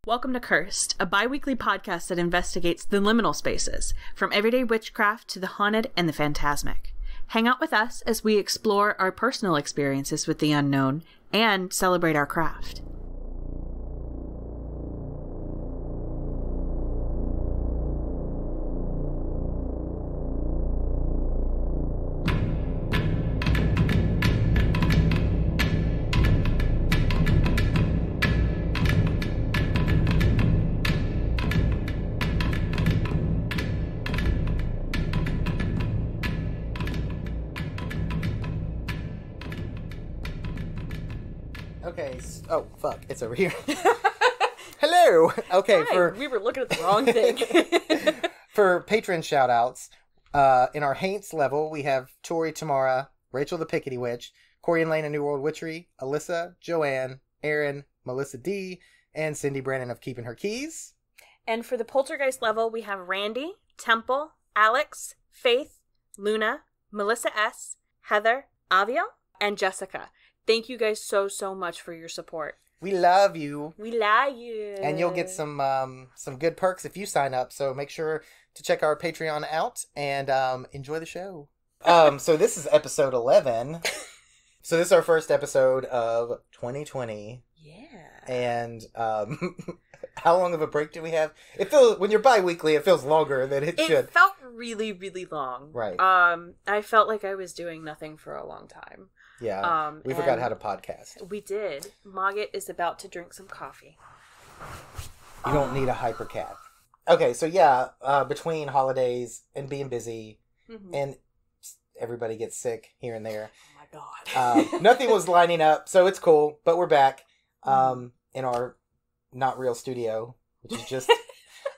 Welcome to Cursed, a bi-weekly podcast that investigates the liminal spaces, from everyday witchcraft to the haunted and the phantasmic. Hang out with us as we explore our personal experiences with the unknown and celebrate our craft. Okay. Oh, fuck. It's over here. Hello. Okay. Hi, we were looking at the wrong thing. For patron shout-outs, in our Haints level, we have Tori Tamara, Rachel the Pickety Witch, Corey and Lane of New World Witchery, Alyssa, Joanne, Aaron, Melissa D, and Cindy Brandon of Keeping Her Keys. And for the Poltergeist level, we have Randy, Temple, Alex, Faith, Luna, Melissa S, Heather, Avia, and Jessica. Thank you guys so much for your support. We love you. We love you. And you'll get some good perks if you sign up. So make sure to check our Patreon out and enjoy the show. So this is episode 11. So this is our first episode of 2020. Yeah. And how long of a break do we have? It feels, when you're bi-weekly, it feels longer than it should. It felt really, really long. Right. I felt like I was doing nothing for a long time. Yeah. We forgot how to podcast. We did. Mogget is about to drink some coffee. You don't need a hyper cat. Okay, so yeah, between holidays and being busy, and everybody gets sick here and there. Oh my god. Nothing was lining up, so it's cool. But we're back in our not real studio, which is just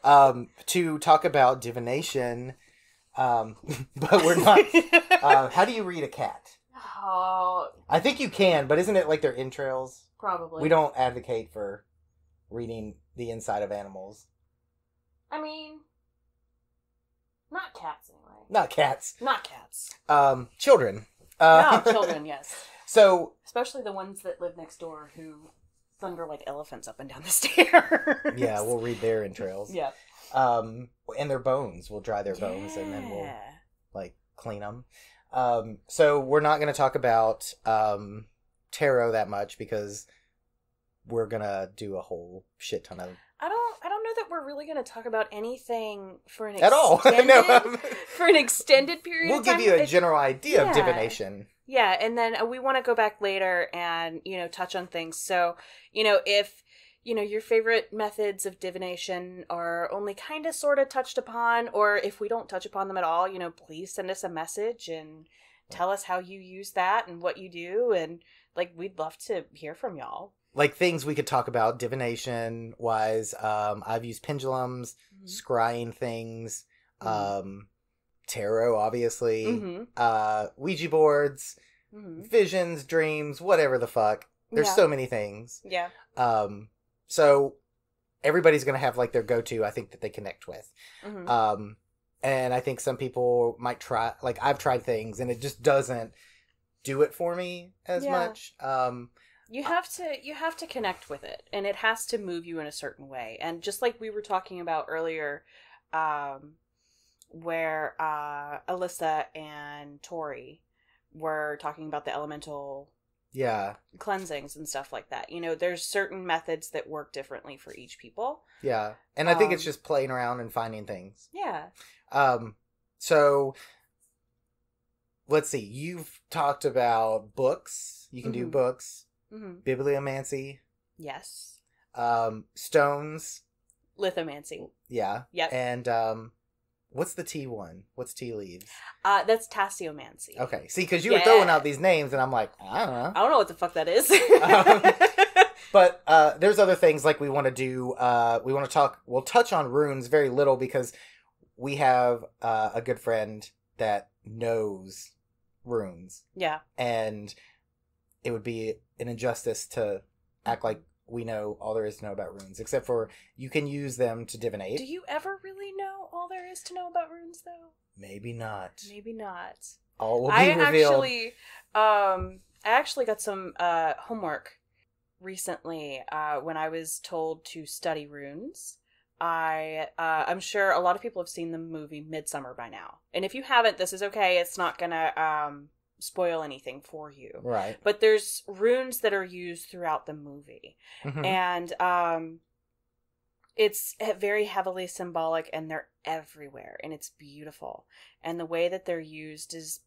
to talk about divination. But we're not. How do you read a cat? Oh, I think you can, but isn't it like their entrails? probably. We don't advocate for reading the inside of animals. I mean, not cats anyway. Not cats. Not cats. Children. No, children, yes. So, especially the ones that live next door who thunder like elephants up and down the stairs. Yeah, we'll read their entrails. Yeah. And their bones. We'll dry their bones and then we'll like clean them. So we're not going to talk about tarot that much because we're going to do a whole shit ton of... I don't know that we're really going to talk about anything for an at all. No, for an extended period we'll of time. Give you a general idea of divination. Yeah, and then we want to go back later and, touch on things. So, if, your favorite methods of divination are only kind of sort of touched upon, or if we don't touch upon them at all, please send us a message and tell us how you use that and what you do. And, we'd love to hear from y'all. Like things we could talk about divination wise. I've used pendulums, scrying things, tarot, obviously, Ouija boards, visions, dreams, whatever the fuck. There's so many things. Yeah. So everybody's going to have like their go-to, I think, that they connect with. And I think some people might try, like I've tried things and it just doesn't do it for me as much. You have to connect with it, and it has to move you in a certain way. And just like we were talking about earlier, where Alyssa and Tori were talking about the elemental cleansings and stuff like that. There's certain methods that work differently for each people. Yeah. And I think it's just playing around and finding things. Yeah. So let's see. You've talked about books. You can do books. Bibliomancy. Yes. Stones. Lithomancy. Yeah. Yep. And what's the tea one? What's tea leaves? That's tasseomancy. Okay. See, because you were throwing out these names, and I'm like, I don't know. I don't know what the fuck that is. But there's other things like we want to do. We want to talk. We'll touch on runes very little because we have a good friend that knows runes. Yeah. And it would be an injustice to act like we know all there is to know about runes, except for you can use them to divinate. Do you ever really know all there is to know about runes, though? Maybe not. Maybe not. All will be revealed. I actually got some homework recently, when I was told to study runes, I'm sure a lot of people have seen the movie Midsummer by now. And if you haven't, this is okay. It's not gonna spoil anything for you. Right. But there's runes that are used throughout the movie. Mm-hmm. And it's very heavily symbolic, and they're everywhere, and it's beautiful. And the way that they're used is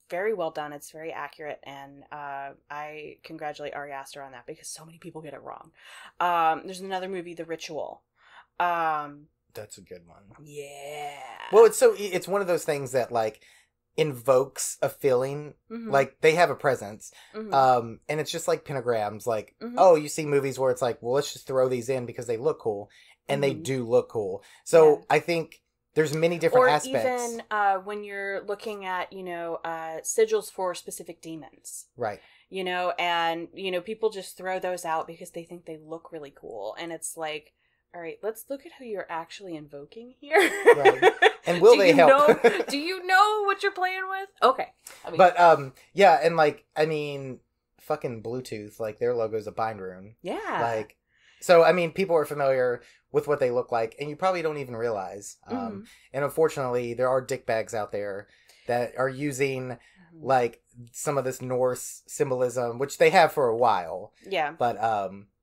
very well done. It's very accurate, and I congratulate Ari Aster on that, because so many people get it wrong. There's another movie, The Ritual. That's a good one. Yeah. Well, it's one of those things that like invokes a feeling, Mm-hmm. like they have a presence. Mm-hmm. And it's just like pentagrams, like, Mm-hmm. oh, you see movies where it's like, well, let's just throw these in because they look cool, and they Mm-hmm. do look cool. So Yeah. I think there's many different or aspects. even when you're looking at, sigils for specific demons. Right. And, people just throw those out because they think they look really cool. And it's like, all right, let's look at who you're actually invoking here. Right. And will they help? Do you know what you're playing with? Okay. But, yeah, and like, I mean, fucking Bluetooth, like their logo's a bind rune. Yeah. Like, so, I mean, people are familiar with what they look like, and you probably don't even realize. Mm-hmm. And unfortunately, there are dickbags out there that are using, like, some of this Norse symbolism, which they have for a while. Yeah. But,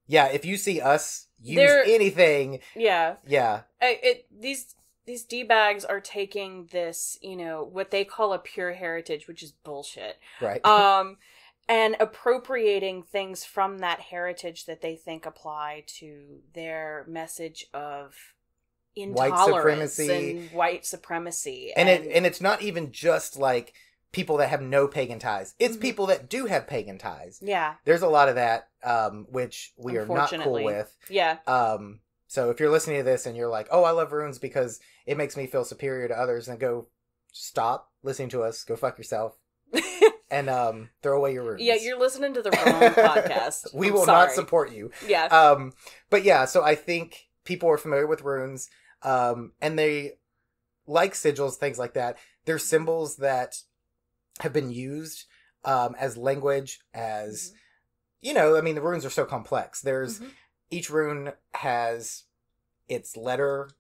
yeah, if you see us use anything... Yeah. Yeah. These D-bags are taking this, what they call a pure heritage, which is bullshit. Right. And appropriating things from that heritage that they think apply to their message of intolerance and white supremacy. And it's not even just like people that have no pagan ties. It's people that do have pagan ties. Yeah. There's a lot of that, which we are not cool with. Yeah. So if you're listening to this and you're like, oh, I love runes because it makes me feel superior to others, then go stop listening to us. Go fuck yourself. And throw away your runes. Yeah, you're listening to the wrong podcast. We will not support you. Yeah. But yeah, so I think people are familiar with runes, and they like sigils, things like that. They're symbols that have been used as language, as I mean, the runes are so complex. There's each rune has its letter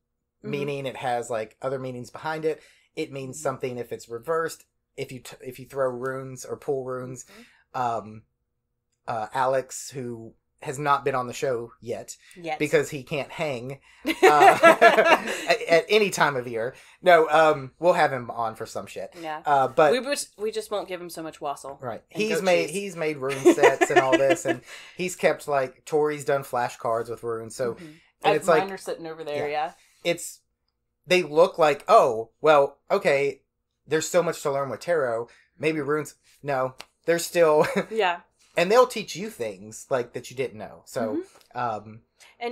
meaning. It has like other meanings behind it. It means something if it's reversed. If you throw runes or pull runes, Alex, who has not been on the show yet. Because he can't hang at any time of year. No, we'll have him on for some shit. Yeah, but we just won't give him so much wassel. Right, he's made rune sets and all this, and he's kept like Tori's done flashcards with runes. So and it's mine like are sitting over there. Yeah, they look like, oh well, okay. There's so much to learn with tarot. Maybe runes. No, there's still... Yeah. And they'll teach you things, like, that you didn't know. So, and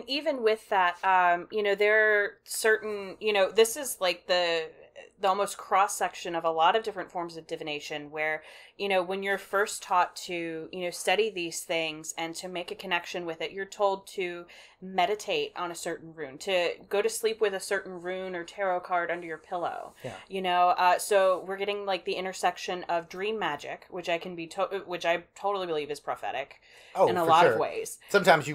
even with that, there are certain... this is, like, the almost cross-section of a lot of different forms of divination where, when you're first taught to, study these things and to make a connection with it, you're told to meditate on a certain rune, to go to sleep with a certain rune or tarot card under your pillow. Yeah. So we're getting, like, the intersection of dream magic, which which I totally believe is prophetic in a lot of ways. Sometimes you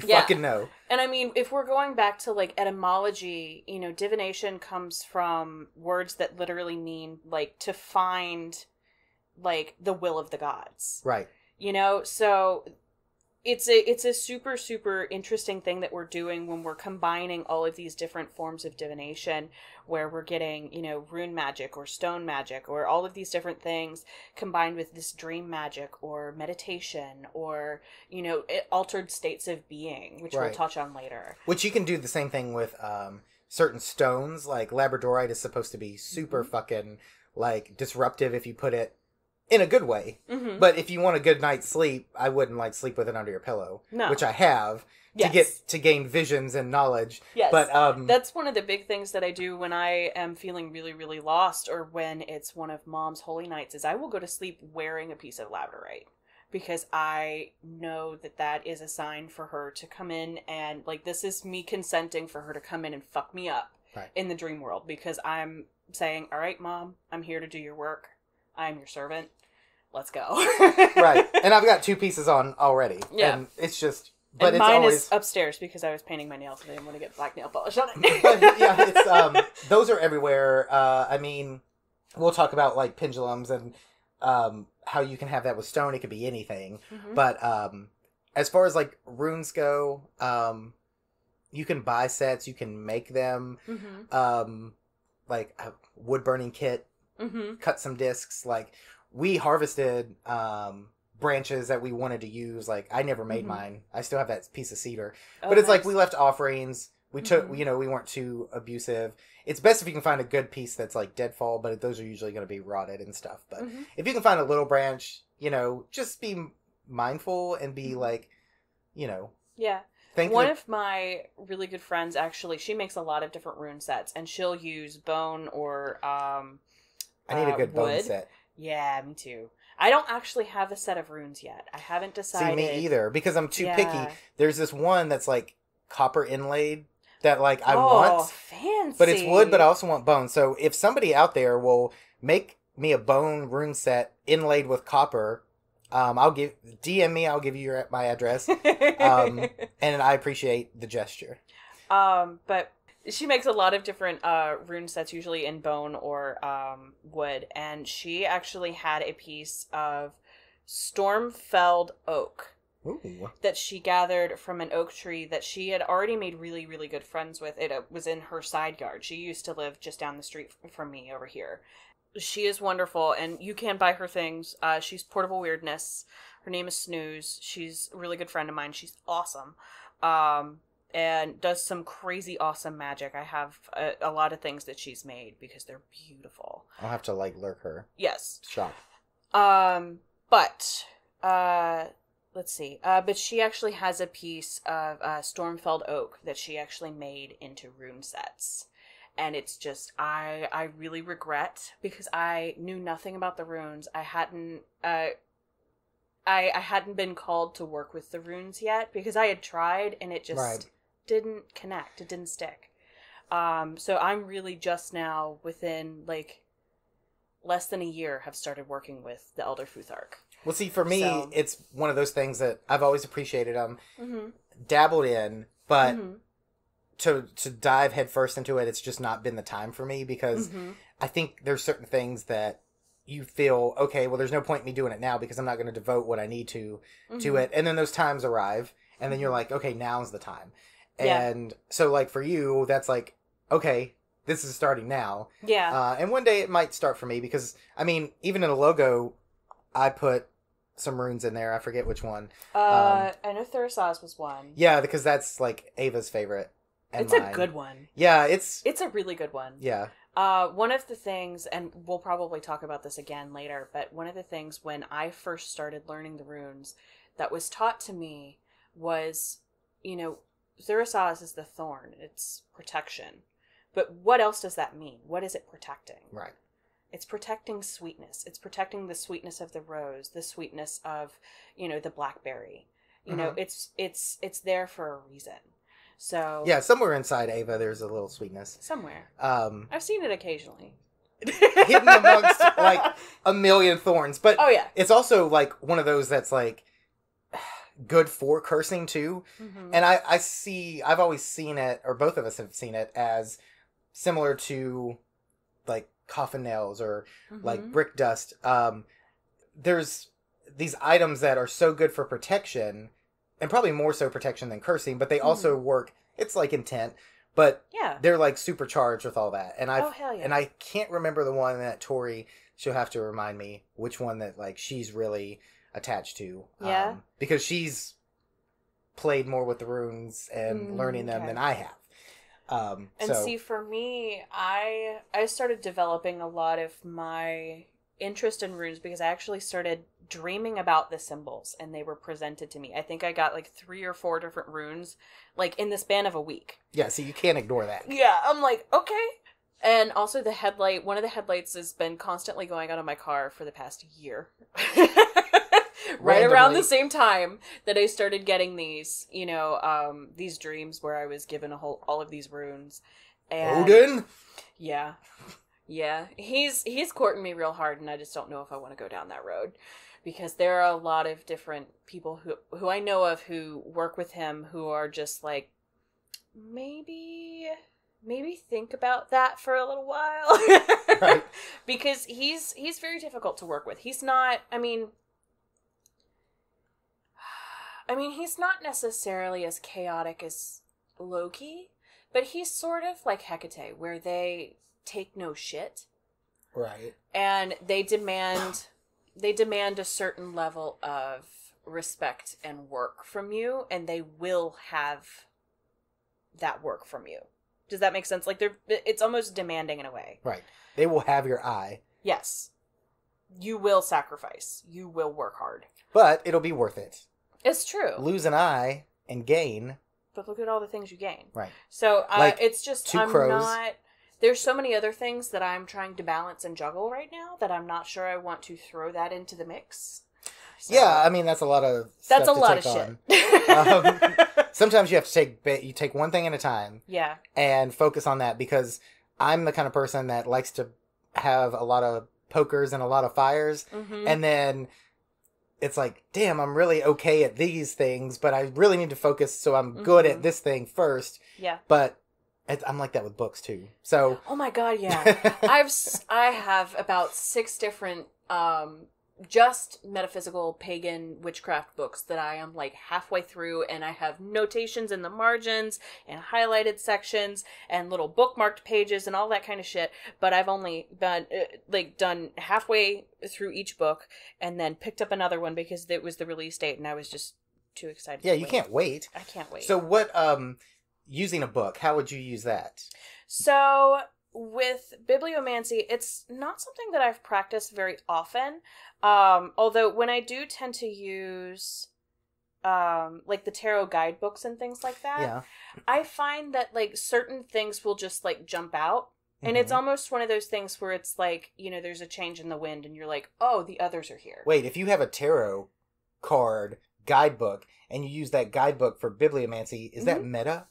fucking know. And I mean, if we're going back to, like, etymology, divination comes from words that literally mean, like, to find, like, the will of the gods. Right. So it's a super, super interesting thing that we're doing when we're combining all of these different forms of divination, where we're getting, rune magic or stone magic or all of these different things combined with this dream magic or meditation or, altered states of being, which we'll touch on later. Which you can do the same thing with certain stones, like labradorite is supposed to be super fucking, like, disruptive if you put it in a good way. But if you want a good night's sleep, I wouldn't, like, sleep with it under your pillow. No. Which I have to gain visions and knowledge. Yes. But that's one of the big things that I do when I am feeling really, really lost, or when it's one of Mom's holy nights, is I will go to sleep wearing a piece of labradorite. Because I know that is a sign for her to come in and, like, this is me consenting for her to come in and fuck me up in the dream world. Because I'm saying, all right, Mom, I'm here to do your work. I'm your servant. let's go. Right. And I've got 2 pieces on already. Yeah. And it's just... But and it's mine always... is upstairs because I was painting my nails and I didn't want to get black nail polish on it. But, yeah, it's... those are everywhere. I mean, we'll talk about, like, pendulums and how you can have that with stone. It could be anything. Mm-hmm. But as far as, like, runes go, you can buy sets. You can make them. Mm-hmm. Like, a wood-burning kit. Mm-hmm. Cut some discs. Like, we harvested... branches that we wanted to use. Like, I never made mine. I still have that piece of cedar. But it's nice. Like, we left offerings. We took, we weren't too abusive. It's best if you can find a good piece that's, like, deadfall, but those are usually going to be rotted and stuff. But if you can find a little branch, just be mindful and be, like, Yeah. One of my really good friends, actually, she makes a lot of different rune sets, and she'll use bone or, I need a good wood. bone set. Yeah, me too. I don't actually have a set of runes yet. I haven't decided. See, me either, because I'm too picky. There's this one that's, like, copper inlaid that, like, I want. Oh, fancy. But it's wood, but I also want bone. So if somebody out there will make me a bone rune set inlaid with copper, DM me, I'll give you my address. And I appreciate the gesture. But... She makes a lot of different rune sets, usually in bone or wood. And she actually had a piece of storm-felled oak. Ooh. That she gathered from an oak tree that she had already made really, really good friends with. It was in her side yard. She used to live just down the street from me over here. She is wonderful, and you can buy her things. She's Portable Weirdness. Her name is Snooze. She's a really good friend of mine. She's awesome. And does some crazy awesome magic. I have a lot of things that she's made because they're beautiful. I'll have to, like, lurk her. Yes. Shop. But let's see. But she actually has a piece of Stormfelled Oak that she actually made into rune sets. And it's just, I really regret, because I knew nothing about the runes. I hadn't been called to work with the runes yet, because I had tried and it just didn't connect. It didn't stick. So I'm really just now, within, like, less than a year, have started working with the Elder Futhark. Well, see, for me, it's one of those things that I've always appreciated. Dabbled in, but to dive headfirst into it, it's just not been the time for me, because I think there's certain things that you feel, okay, well, there's no point in me doing it now because I'm not going to devote what I need to it. And then those times arrive, and then you're like, okay, now's the time. And so, like, for you, that's like, okay, this is starting now. Yeah. And one day it might start for me, because, I mean, even in a logo, I put some runes in there. I forget which one. I know Thurisaz was one. Yeah, because that's, like, Ava's favorite. And it's mine. A good one. Yeah, it's a really good one. Yeah. One of the things, and we'll probably talk about this again later, but one of the things when I first started learning the runes that was taught to me was, Thurisaz is the thorn. It's protection. But what else does that mean? What is it protecting? Right. It's protecting sweetness. It's protecting the sweetness of the rose, the sweetness of, the blackberry. It's there for a reason. So yeah, somewhere inside Ava, there's a little sweetness. Somewhere. I've seen it occasionally. Hidden amongst, like, a million thorns. But it's also, like, one of those that's, like, good for cursing, too. And I've always seen it, or both of us have seen it, as similar to, like, coffin nails or, like, brick dust. There's these items that are so good for protection, and probably more so protection than cursing, but they also work, it's like intent, but they're, like, supercharged with all that. And and I can't remember the one that Tori, she'll have to remind me which one that, like, she's really attached to. Because she's played more with the runes and learning them than I have. See, for me, I started developing a lot of my interest in runes because I actually started dreaming about the symbols, and they were presented to me. I think I got, like, 3 or 4 different runes, like, in the span of a week. Yeah, so you can't ignore that. Yeah, I'm like, okay. And also one of the headlights has been constantly going out of my car for the past year. Right around the same time that I started getting these, these dreams where I was given all of these runes. And, Odin? Yeah. Yeah, he's courting me real hard, and I just don't know if I want to go down that road, because there are a lot of different people who I know of who work with him who are just like, maybe think about that for a little while. Right. Because he's very difficult to work with. He's not, I mean, he's not necessarily as chaotic as Loki, but he's sort of like Hecate, where they take no shit. Right. And they demand a certain level of respect and work from you, and they will have that work from you. Does that make sense? Like, it's almost demanding in a way. Right. They will have your eye. Yes. You will sacrifice. You will work hard. But it'll be worth it. It's true. Lose an eye and gain. But look at all the things you gain. Right. So like it's just, two crows. There's so many other things that I'm trying to balance and juggle right now that I'm not sure I want to throw that into the mix. So, yeah, I mean, that's a lot of stuff. That's a lot of shit. Sometimes you have to take one thing at a time. Yeah. And focus on that, because I'm the kind of person that likes to have a lot of pokers and a lot of fires. Mm-hmm. And then it's like, damn, I'm really okay at these things, but I really need to focus so I'm good at this thing first. Yeah. But I'm like that with books too. So. Oh my God, yeah. I have about 6 different just metaphysical pagan witchcraft books that I am like halfway through, and I have notations in the margins and highlighted sections and little bookmarked pages and all that kind of shit. But I've only been done halfway through each book, and then picked up another one because it was the release date, and I was just too excited. Yeah, you can't wait. I can't wait. So what? Using a book, how would you use that? So with bibliomancy, it's not something that I've practiced very often. Although when I do tend to use like the tarot guidebooks and things like that, yeah. I find that like certain things will just like jump out. And it's almost one of those things where it's like, there's a change in the wind and you're like, oh, the others are here. Wait, if you have a tarot card guidebook and you use that guidebook for bibliomancy, is that meta?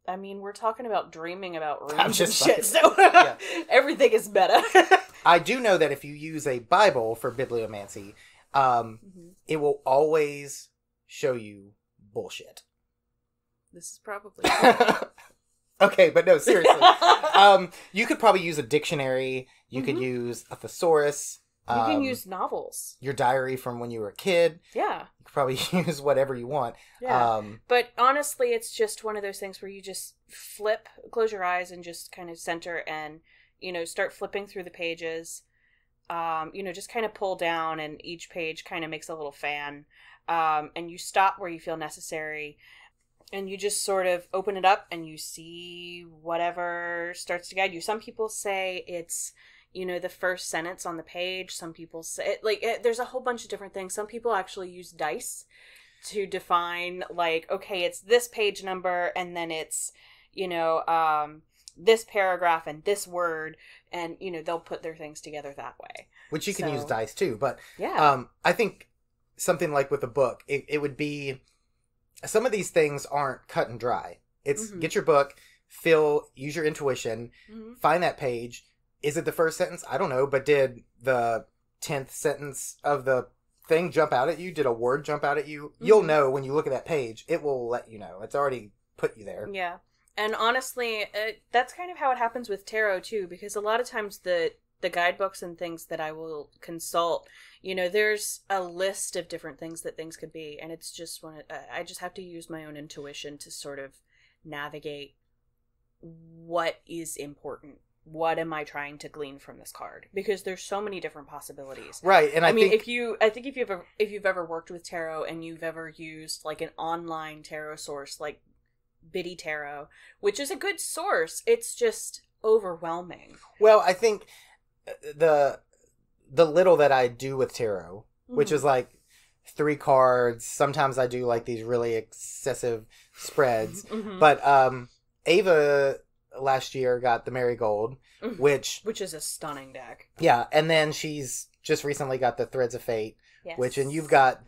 I mean, we're talking about dreaming about I'm runes just and shit, so everything is meta. I do know that if you use a Bible for bibliomancy, it will always show you bullshit. This is probably okay, but no, seriously. You could probably use a dictionary. You could use a thesaurus. You can use novels. Your diary from when you were a kid. Yeah. You could probably use whatever you want. Yeah. But honestly, it's just one of those things where you just close your eyes and just kind of center and, start flipping through the pages. Just kind of pull down, and each page kind of makes a little fan. And you stop where you feel necessary. And you just sort of open it up and you see whatever starts to guide you. Some people say it's, the first sentence on the page. Some people say, there's a whole bunch of different things. Some people actually use dice to define, like, okay, it's this page number, and then it's, this paragraph and this word, and, they'll put their things together that way. Which you can use dice too, but yeah. I think something like with a book, it would be, some of these things aren't cut and dry. It's get your book, use your intuition, find that page. Is it the first sentence? I don't know, but did the 10th sentence of the thing jump out at you? Did a word jump out at you? You'll know when you look at that page. It will let you know. It's already put you there. Yeah. And honestly, that's kind of how it happens with tarot, too, because a lot of times the guidebooks and things that I will consult, there's a list of different things that things could be, and it's just I just have to use my own intuition to sort of navigate what is important. What am I trying to glean from this card? Because there's so many different possibilities. Right, and I think if you've ever worked with tarot and you've ever used like an online tarot source like Biddy Tarot, which is a good source, it's just overwhelming. Well, I think the little that I do with tarot, which is like 3 cards, sometimes I do like these really excessive spreads, but Ava last year got the Marigold, which is a stunning deck. Yeah, and then she's just recently got the Threads of Fate, yes. and you've got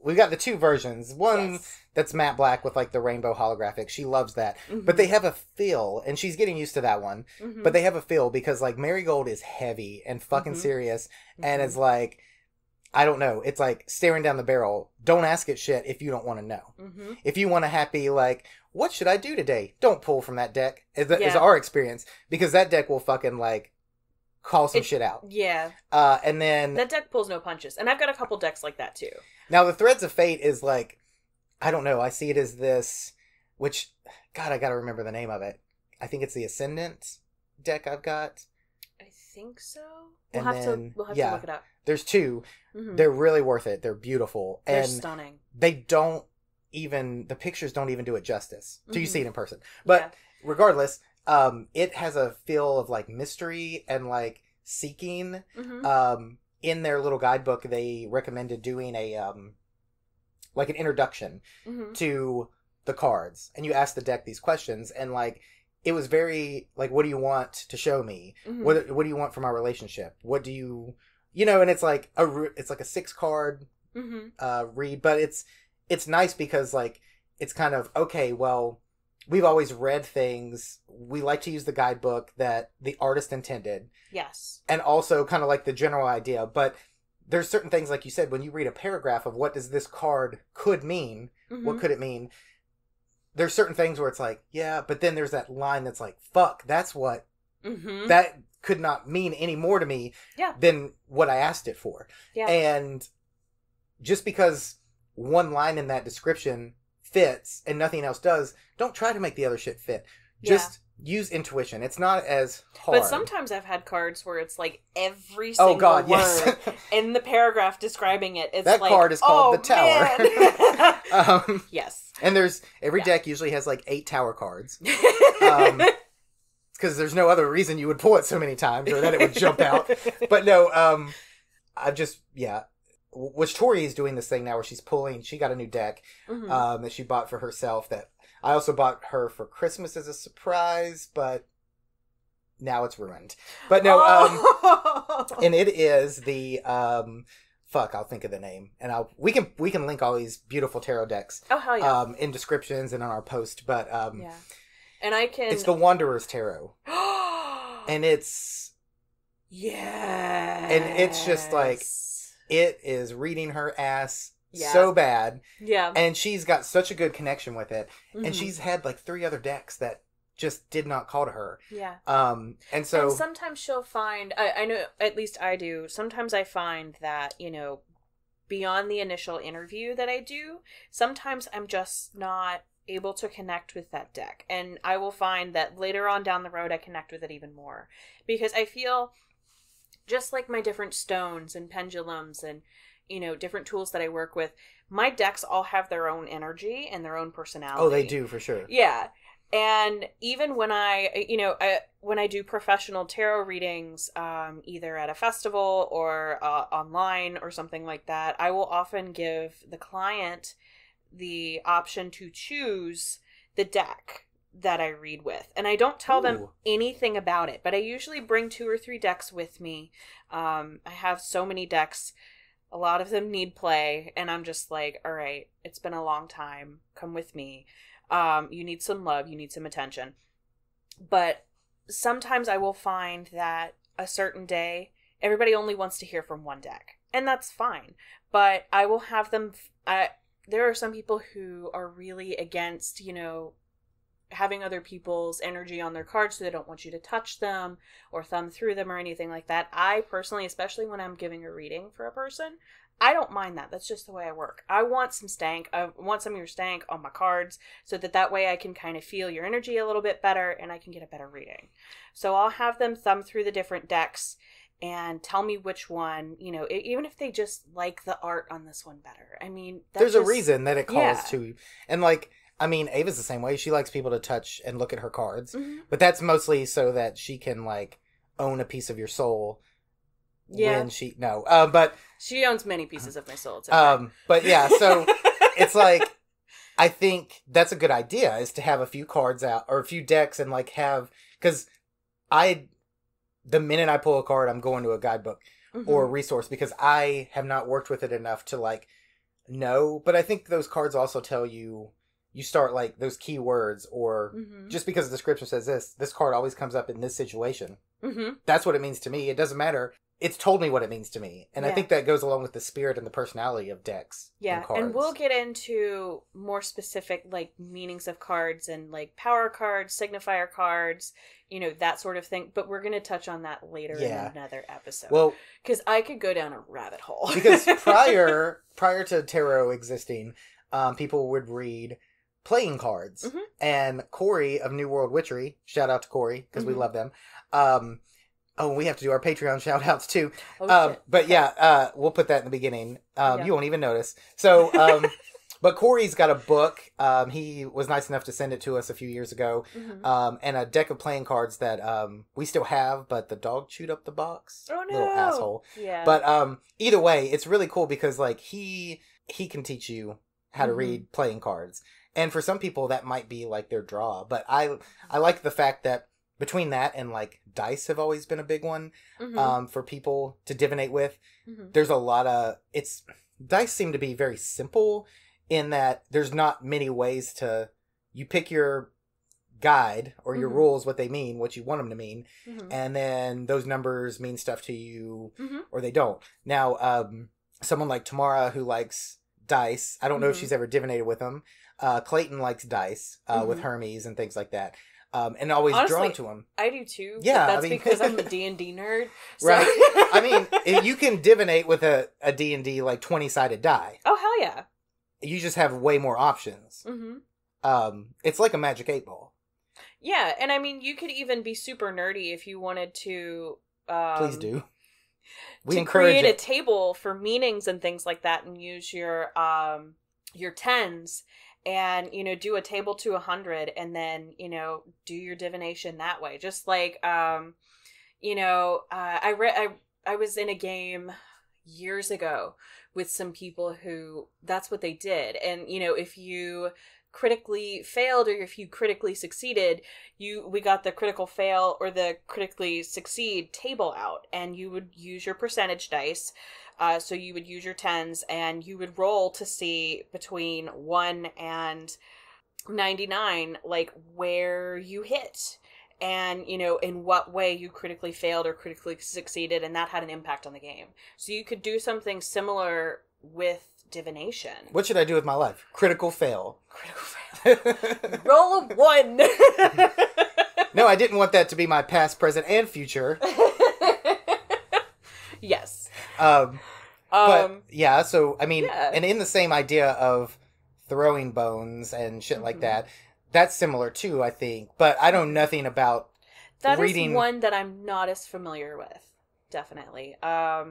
we got the two versions. One Yes. that's matte black with like the rainbow holographic. She loves that. Mhm. But they have a feel, and she's getting used to that one. Mhm. But they have a feel because like Marigold is heavy and fucking Mhm. serious, and Mhm. it's like, I don't know. It's like staring down the barrel. Don't ask it shit if you don't want to know. Mm-hmm. If you want a happy, like, what should I do today? Don't pull from that deck. Is Yeah. our experience. Because that deck will fucking, like, call some shit out. Yeah. And then... That deck pulls no punches. And I've got a couple decks like that, too. Now, the Threads of Fate is, like, I don't know. I see it as this, which, God, I gotta remember the name of it. I think it's the Ascendant deck I've got. I think so. We'll And have then, to look it up. There's two. Mm-hmm. They're really worth it. They're beautiful. They're and stunning. they don't even, the pictures don't even do it justice till you Mhm. see it in person. But Yeah. regardless, it has a feel of like mystery and like seeking. Mm-hmm. In their little guidebook, they recommended doing a like an introduction Mm-hmm. to the cards, and you ask the deck these questions, and like it was very like, what do you want to show me? Mm-hmm. What do you want from our relationship? What do you know? And it's like it's like a 6 card Mm-hmm. read, but it's nice because like it's kind of okay. Well, we've always read things. We like to use the guidebook that the artist intended, Yes. and also kind of like the general idea. But there's certain things, like you said, when you read a paragraph of what does this card could mean, Mm-hmm. what could it mean? There's certain things where it's like, yeah, but then there's that line that's like, fuck, that's what Mm-hmm. that could not mean any more to me Yeah. than what I asked it for. Yeah. And just because one line in that description fits and nothing else does, don't try to make the other shit fit. Just use intuition. It's not as hard. But sometimes I've had cards where it's like every single God, word yes. in the paragraph describing it. It's That like, card is called the Tower. Man. Yes. And there's every Yeah. deck usually has like 8 tower cards. Because there's no other reason you would pull it so many times or that it would jump out. But no, I've just, which Tori is doing this thing now where she's pulling, she got a new deck Mhm. that she bought for herself that I also bought her for Christmas as a surprise, but now it's ruined. But no, and it is the, fuck, I'll think of the name. And we can link all these beautiful tarot decks Oh, hell yeah. in descriptions and on our post, but Yeah. And I can... it's the Wanderer's Tarot. And it's... Yeah. And it's just like, it is reading her ass Yeah. so bad. Yeah. And she's got such a good connection with it. Mhm. And she's had like 3 other decks that just did not call to her. Yeah. And so... And sometimes she'll find, I know, at least I do, sometimes I find that, beyond the initial interview that I do, sometimes I'm just not able to connect with that deck. And I will find that later on down the road, I connect with it even more. Because I feel, just like my different stones and pendulums and, different tools that I work with, my decks all have their own energy and their own personality. Oh, they do, for sure. Yeah. And even when when I do professional tarot readings, either at a festival or online or something like that, I will often give the client the option to choose the deck that I read with. And I don't tell them Ooh. anything about it, but I usually bring 2 or 3 decks with me. I have so many decks. A lot of them need play, and I'm just like, all right, it's been a long time. Come with me. You need some love, you need some attention. But sometimes I will find that a certain day, everybody only wants to hear from one deck. And that's fine. But I will have them... there are some people who are really against, having other people's energy on their cards, so they don't want you to touch them or thumb through them or anything like that. I personally, especially when I'm giving a reading for a person, I don't mind that. That's just the way I work. I want some stank. I want some of your stank on my cards so that way I can kind of feel your energy a little bit better and I can get a better reading. So I'll have them thumb through the different decks and tell me which one, even if they just like the art on this one better. I mean, There's a reason that it calls Yeah. to... And like, I mean, Ava's the same way. She likes people to touch and look at her cards. Mhm. But that's mostly so that she can like own a piece of your soul. Yeah. When she... No. But... She owns many pieces of my soul. It's okay. But yeah, so it's like, I think that's a good idea, is to have a few cards out or a few decks and like have, because the minute I pull a card, I'm going to a guidebook or a resource because I have not worked with it enough to like No, but I think those cards also tell you start like those keywords, or just because the description says this card always comes up in this situation. That's what it means to me. It doesn't matter. It's told me what it means to me. And I think that goes along with the spirit and the personality of decks. Yeah, and we'll get into more specific, like, meanings of cards and, like, power cards, signifier cards, you know, that sort of thing. But we're going to touch on that later in another episode. Well, because I could go down a rabbit hole. Because prior to tarot existing, people would read playing cards. And Corey of New World Witchery, shout out to Corey, because we love them, we have to do our Patreon shout-outs, too. But yeah, we'll put that in the beginning. You won't even notice. So, but Corey's got a book. He was nice enough to send it to us a few years ago. And a deck of playing cards that we still have, but the dog chewed up the box. Oh, no. Little asshole. Yeah. But either way, it's really cool because, like, he can teach you how to read playing cards. And for some people, that might be, like, their draw. But I like the fact that between that and, like, dice have always been a big one for people to divinate with. There's a lot of... Dice seem to be very simple in that there's not many ways to... You pick your guide or your rules, what they mean, what you want them to mean, and then those numbers mean stuff to you or they don't. Now, someone like Tamara who likes dice, I don't know if she's ever divinated with them. Clayton likes dice with Hermes and things like that. And always honestly, drawn to him. I do too. Yeah, that's because I'm a D&D nerd. So. Right. I mean, you can divinate with a D&D like 20-sided die. Oh, hell yeah. You just have way more options. It's like a magic 8-ball. Yeah, and I mean, you could even be super nerdy if you wanted to... Please do. We encourage create a table for meanings and things like that and use your tens... And, you know, do a table to 100 and then, you know, do your divination that way. Just like, you know, I was in a game years ago with some people who that's what they did. And, you know, if you critically failed or if you critically succeeded, we got the critical fail or the critically succeed table out, and you would use your percentage dice. So you would use your tens and you would roll to see between 1 and 99, like where you hit and, you know, in what way you critically failed or critically succeeded. And that had an impact on the game. So you could do something similar with divination. What should I do with my life? Critical fail. Critical fail. Roll a 1. No, I didn't want that to be my past, present, and future. Yes. But yeah, so I mean, and in the same idea of throwing bones and shit like that, that's similar too, I think. But I know nothing about reading. That is one that I'm not as familiar with. Definitely. I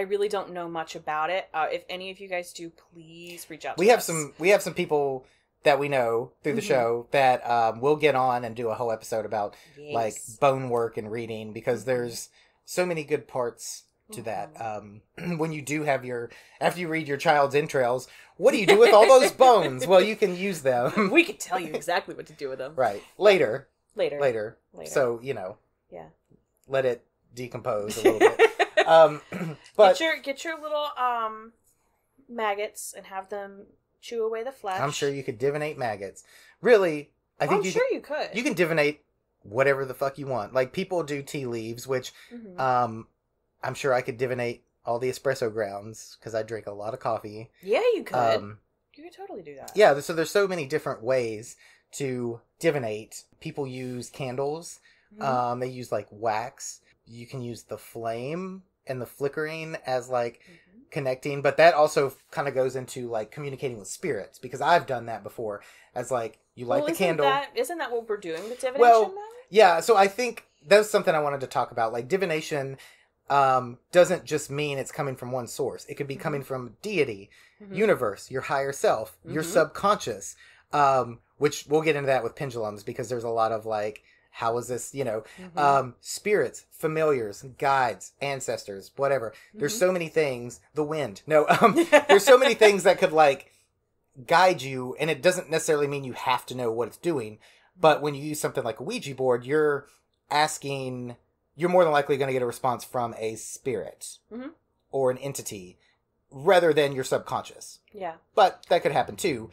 really don't know much about it. If any of you guys do, please reach out to us. We have some people that we know through the show that we'll get on and do a whole episode about like bone work and reading, because there's so many good parts to that. When you do have after you read your child's entrails, what do you do with all those bones? Well, you can use them. We could tell you exactly what to do with them. Right. Later. So, you know. Yeah. Let it decompose a little bit. But get your little maggots and have them chew away the flesh. I'm sure you could divinate maggots. Really, I think you could. You can divinate whatever the fuck you want. Like, people do tea leaves, which I'm sure I could divinate all the espresso grounds because I drink a lot of coffee. Yeah, you could. You could totally do that. Yeah, so there's so many different ways to divinate. People use candles. They use like wax. You can use the flame and the flickering as like connecting, but that also kind of goes into like communicating with spirits, because I've done that before. As like, you light the candle. Isn't that what we're doing with divination? Well, yeah. So I think that's something I wanted to talk about. Like, divination doesn't just mean it's coming from one source. It could be coming from deity, universe, your higher self, your subconscious, which we'll get into that with pendulums, because there's a lot of like, how is this, you know, spirits, familiars, guides, ancestors, whatever. There's so many things. The wind. No, there's so many things that could like guide you, and it doesn't necessarily mean you have to know what it's doing. But when you use something like a Ouija board, you're more than likely going to get a response from a spirit or an entity. rather than your subconscious. Yeah. But that could happen too.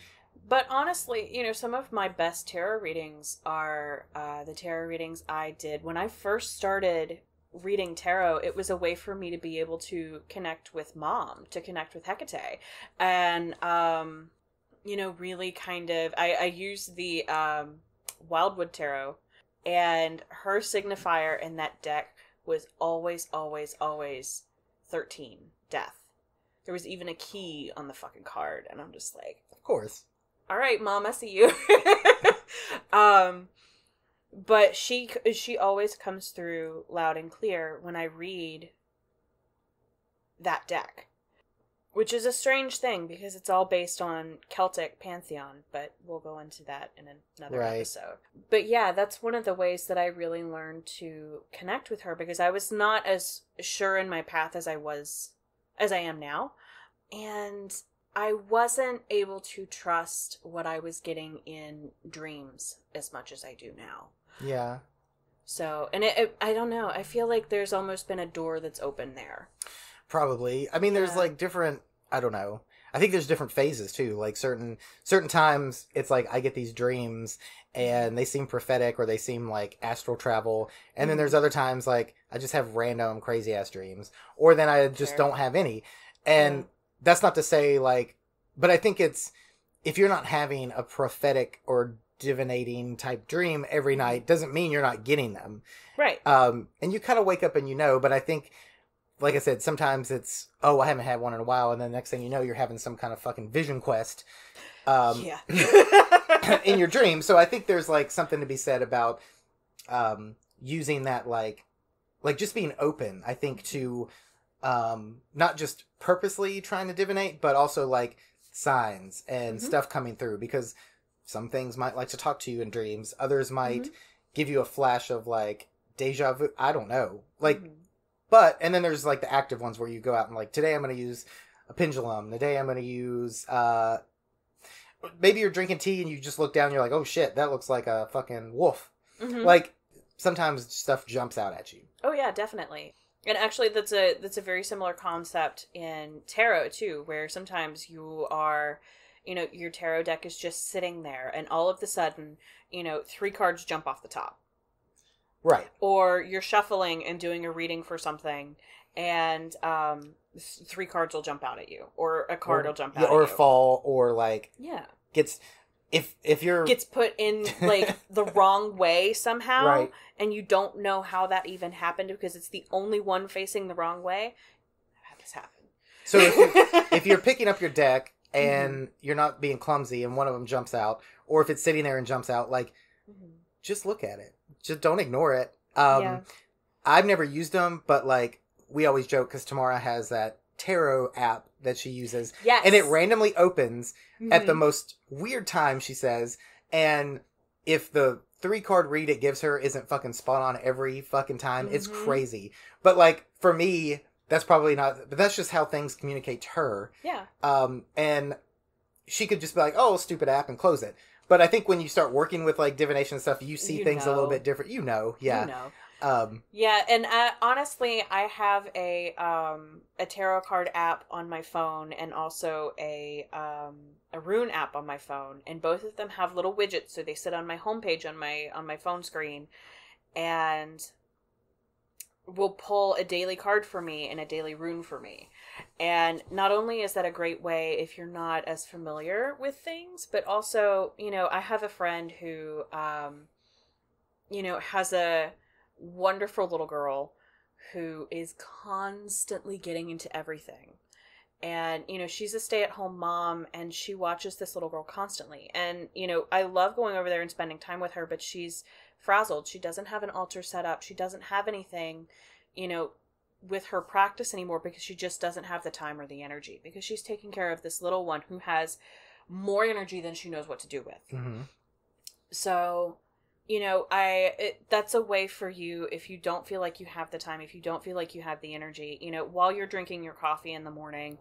But honestly, some of my best tarot readings are the tarot readings I did when I first started reading tarot. It was a way for me to be able to connect with Mom, to connect with Hecate. And, really kind of, I used the Wildwood Tarot, and her signifier in that deck was always, always, always 13, death. There was even a key on the fucking card, and I'm just like, of course. All right, Mom, I see you. But she always comes through loud and clear when I read that deck, which is a strange thing because it's all based on Celtic pantheon, but we'll go into that in another episode. But yeah, that's one of the ways that I really learned to connect with her, because I was not as sure in my path as I am now. And I wasn't able to trust what I was getting in dreams as much as I do now. Yeah. So, and I don't know. I feel like there's almost been a door that's open there. Probably. I mean, there's like different, I don't know. I think there's different phases too. Like certain times it's like I get these dreams and they seem prophetic or they seem like astral travel. And then there's other times like I just have random crazy ass dreams, or then I just don't have any. And that's not to say like, but I think it's, if you're not having a prophetic or divinating type dream every night, doesn't mean you're not getting them. Right. And you kind of wake up and but I think, like I said, sometimes it's, oh, I haven't had one in a while, and then the next thing you know, you're having some kind of fucking vision quest in your dream. So I think there's like something to be said about using that like just being open, I think, to not just purposely trying to divinate, but also like signs and stuff coming through, because some things might like to talk to you in dreams. Others might give you a flash of like deja vu. I don't know. Like, but, and then there's like the active ones where you go out and like, today I'm going to use a pendulum. Today I'm going to use, maybe you're drinking tea and you just look down and you're like, oh shit, that looks like a fucking wolf. Like, sometimes stuff jumps out at you. Oh yeah, definitely. And actually that's a very similar concept in tarot too, where sometimes you are, your tarot deck is just sitting there and all of a sudden, 3 cards jump off the top. Right. Or you're shuffling and doing a reading for something and 3 cards will jump out at you, or a card will jump out at you. Or fall, or like gets, if you're gets put in like the wrong way somehow, right, and you don't know how that even happened because it's the only one facing the wrong way. How this happen? So if you're picking up your deck and you're not being clumsy and one of them jumps out, or if it's sitting there and jumps out, like just look at it. Just don't ignore it. I've never used them, but like we always joke because Tamara has that tarot app that she uses. Yes. And it randomly opens at the most weird time, she says. And if the 3-card read it gives her isn't fucking spot on every fucking time, it's crazy. But like for me, that's probably not, but that's just how things communicate to her. Yeah. And she could just be like, oh, stupid app, and close it. But I think when you start working with like divination stuff, you see things a little bit different. Yeah. Yeah, and honestly, I have a tarot card app on my phone and also a rune app on my phone, and both of them have little widgets, so they sit on my homepage on my phone screen, and will pull a daily card for me and a daily rune for me. And not only is that a great way if you're not as familiar with things, but also, I have a friend who, has a wonderful little girl who is constantly getting into everything. And, she's a stay-at-home mom, and she watches this little girl constantly. And, I love going over there and spending time with her, but she's frazzled. She doesn't have an altar set up. She doesn't have anything, with her practice anymore, because she just doesn't have the time or the energy, because she's taking care of this little one who has more energy than she knows what to do with. So, that's a way for you, if you don't feel like you have the time, if you don't feel like you have the energy, while you're drinking your coffee in the morning,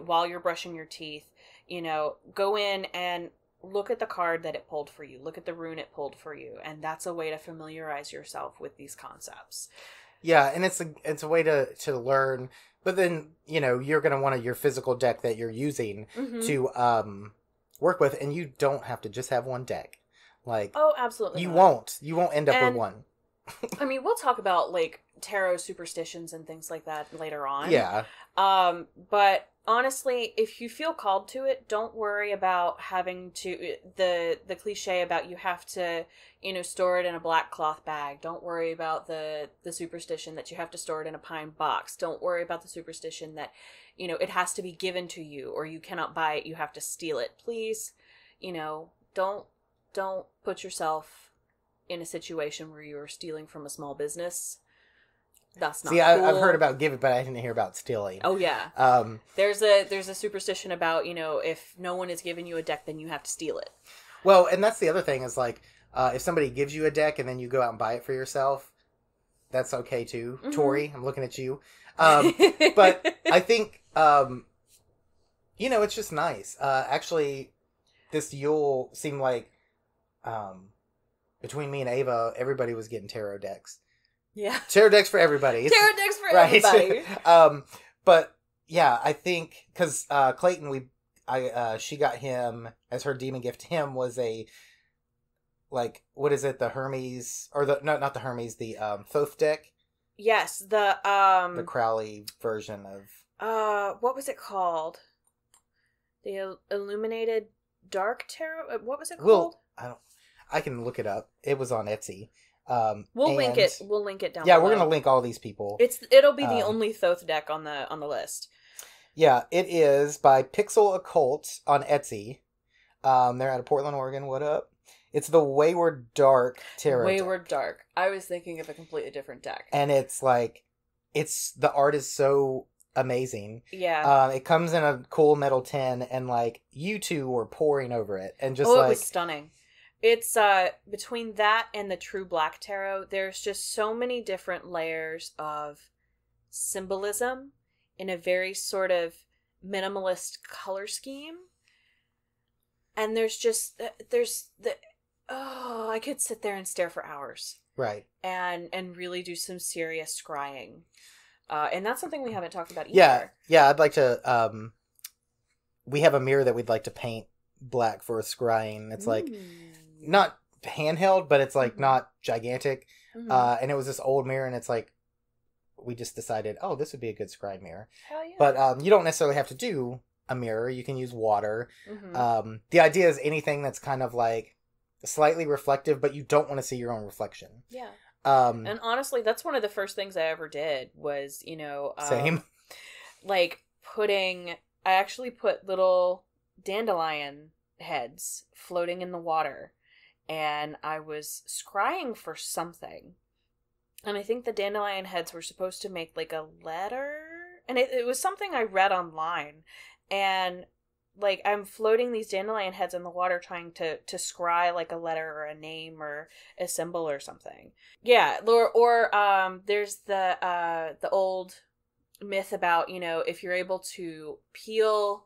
while you're brushing your teeth, go in and look at the card that it pulled for you. Look at the rune it pulled for you. And that's a way to familiarize yourself with these concepts. Yeah, and it's a way to learn. But then, you're going to want your physical deck that you're using to work with, and you don't have to just have one deck. Like, oh, absolutely you not. won't end up with one. I mean, we'll talk about like tarot superstitions and things like that later on. Yeah. But honestly, if you feel called to it, don't worry about having to the cliche about you have to, store it in a black cloth bag. Don't worry about the superstition that you have to store it in a pine box. Don't worry about the superstition that, it has to be given to you or you cannot buy it, you have to steal it. Please, don't put yourself in a situation where you're stealing from a small business. That's not cool. I've heard about giving, but I didn't hear about stealing. Oh yeah. There's a superstition about, if no one is giving you a deck, then you have to steal it. Well, and that's the other thing is like, if somebody gives you a deck and then you go out and buy it for yourself, that's okay too. Mm-hmm. Tori, I'm looking at you. But I think, it's just nice. Actually, this Yule seemed like, between me and Ava, everybody was getting tarot decks. Yeah. Tarot decks for everybody. Tarot decks for everybody. But yeah, I think because Clayton, she got him as her demon gift. To him was a like, what is it? The Hermes or not the Hermes, the Thoth deck. Yes, the Crowley version of what was it called? The Illuminated Dark Tarot. What was it called? Well, I can look it up. It was on Etsy. We'll link it. We'll link it down. Yeah, below. We're gonna link all these people. It'll be the only Thoth deck on the list. Yeah, it is by Pixel Occult on Etsy. They're out of Portland, Oregon. What up? It's the Wayward Dark Tarot. Wayward Dark. I was thinking of a completely different deck. And it's like, the art is so amazing. Yeah. It comes in a cool metal tin, and like you two were pouring over it, and just it was stunning. It's between that and the True Black Tarot, there's just so many different layers of symbolism in a very sort of minimalist color scheme. And I could sit there and stare for hours. Right. And really do some serious scrying. And that's something we haven't talked about either. Yeah. Yeah, I'd like to we have a mirror that we'd like to paint black for a scrying. It's like not handheld, but it's like not gigantic. Mm-hmm. And it was this old mirror, and it's like we just decided, this would be a good scry mirror. Hell yeah. But you don't necessarily have to do a mirror. You can use water. Mm-hmm. The idea is anything that's kind of like slightly reflective, but you don't want to see your own reflection. Yeah. And honestly, that's one of the first things I ever did was, same. Like I actually put little dandelion heads floating in the water, and I was scrying for something, and I think the dandelion heads were supposed to make like a letter, and it was something I read online, and like I'm floating these dandelion heads in the water trying to scry like a letter or a name or a symbol or something. Yeah, or there's the old myth about, if you're able to peel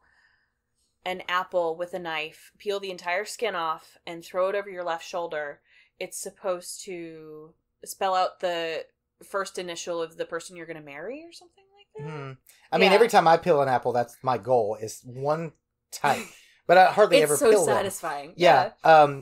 an apple with a knife, peel the entire skin off, and throw it over your left shoulder, it's supposed to spell out the first initial of the person you're going to marry or something like that. Mm-hmm. I mean, every time I peel an apple, that's my goal, is one type. But I hardly ever peel them. It's so satisfying. Yeah.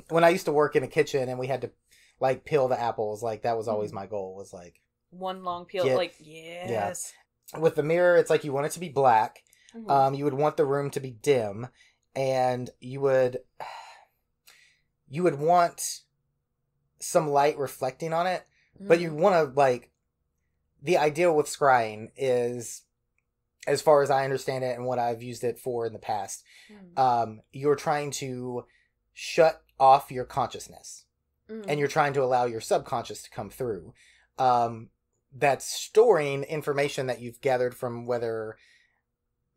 When I used to work in a kitchen and we had to, like, peel the apples, like, that was always my goal, was like... one long peel, yes. Yeah. With the mirror, it's like you want it to be black. Mm-hmm. You would want the room to be dim, and you would want some light reflecting on it, but you want to, like, the idea with scrying is, as far as I understand it and what I've used it for in the past, you're trying to shut off your consciousness, and you're trying to allow your subconscious to come through. That's storing information that you've gathered from, whether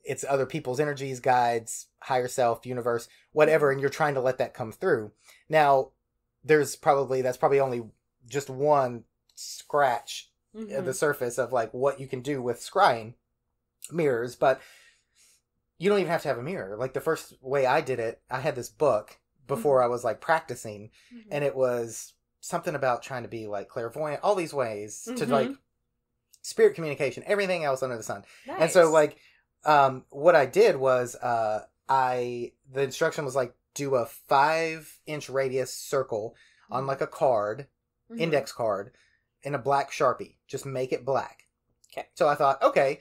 it's other people's energies, guides, higher self, universe, whatever, and you're trying to let that come through. Now, that's probably only just one scratch at the surface of like what you can do with scrying mirrors, but you don't even have to have a mirror. Like the first way I did it, I had this book before I was like practicing, and it was something about trying to be like clairvoyant, all these ways to like spirit communication, everything else under the sun. Nice. And so like, what I did was, the instruction was like, do a 5-inch radius circle on like a card, index card, in a black Sharpie. Just make it black. Okay. So I thought, okay,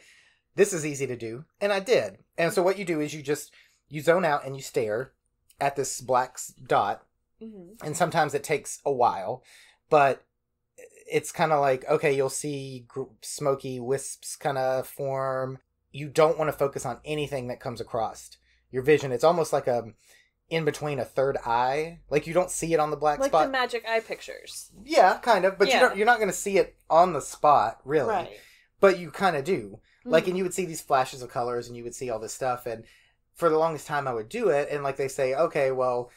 this is easy to do. And I did. And so what you do is you zone out and you stare at this black dot. Mm-hmm. And sometimes it takes a while, but it's kind of like, okay, you'll see smoky wisps kind of form. You don't want to focus on anything that comes across your vision. It's almost like in between a third eye. Like you don't see it on the black spot. Like the magic eye pictures. Yeah, kind of. But you're not going to see it on the spot, really. Right. But you kind of do. Like, and you would see these flashes of colors and you would see all this stuff. And for the longest time I would do it. And like they say, okay, well,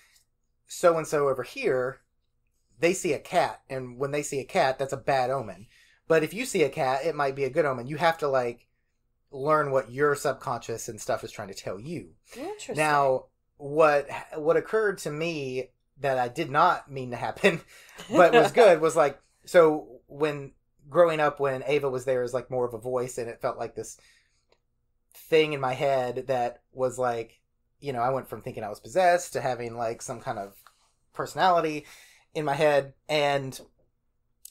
so-and-so over here, they see a cat. And when they see a cat, that's a bad omen. But if you see a cat, it might be a good omen. You have to like learn what your subconscious and stuff is trying to tell you. Interesting. Now, what occurred to me that I did not mean to happen, but was good, was like, so when growing up, when Ava was there as like more of a voice, and it felt like this thing in my head that was like, you know, I went from thinking I was possessed to having like some kind of personality in my head, and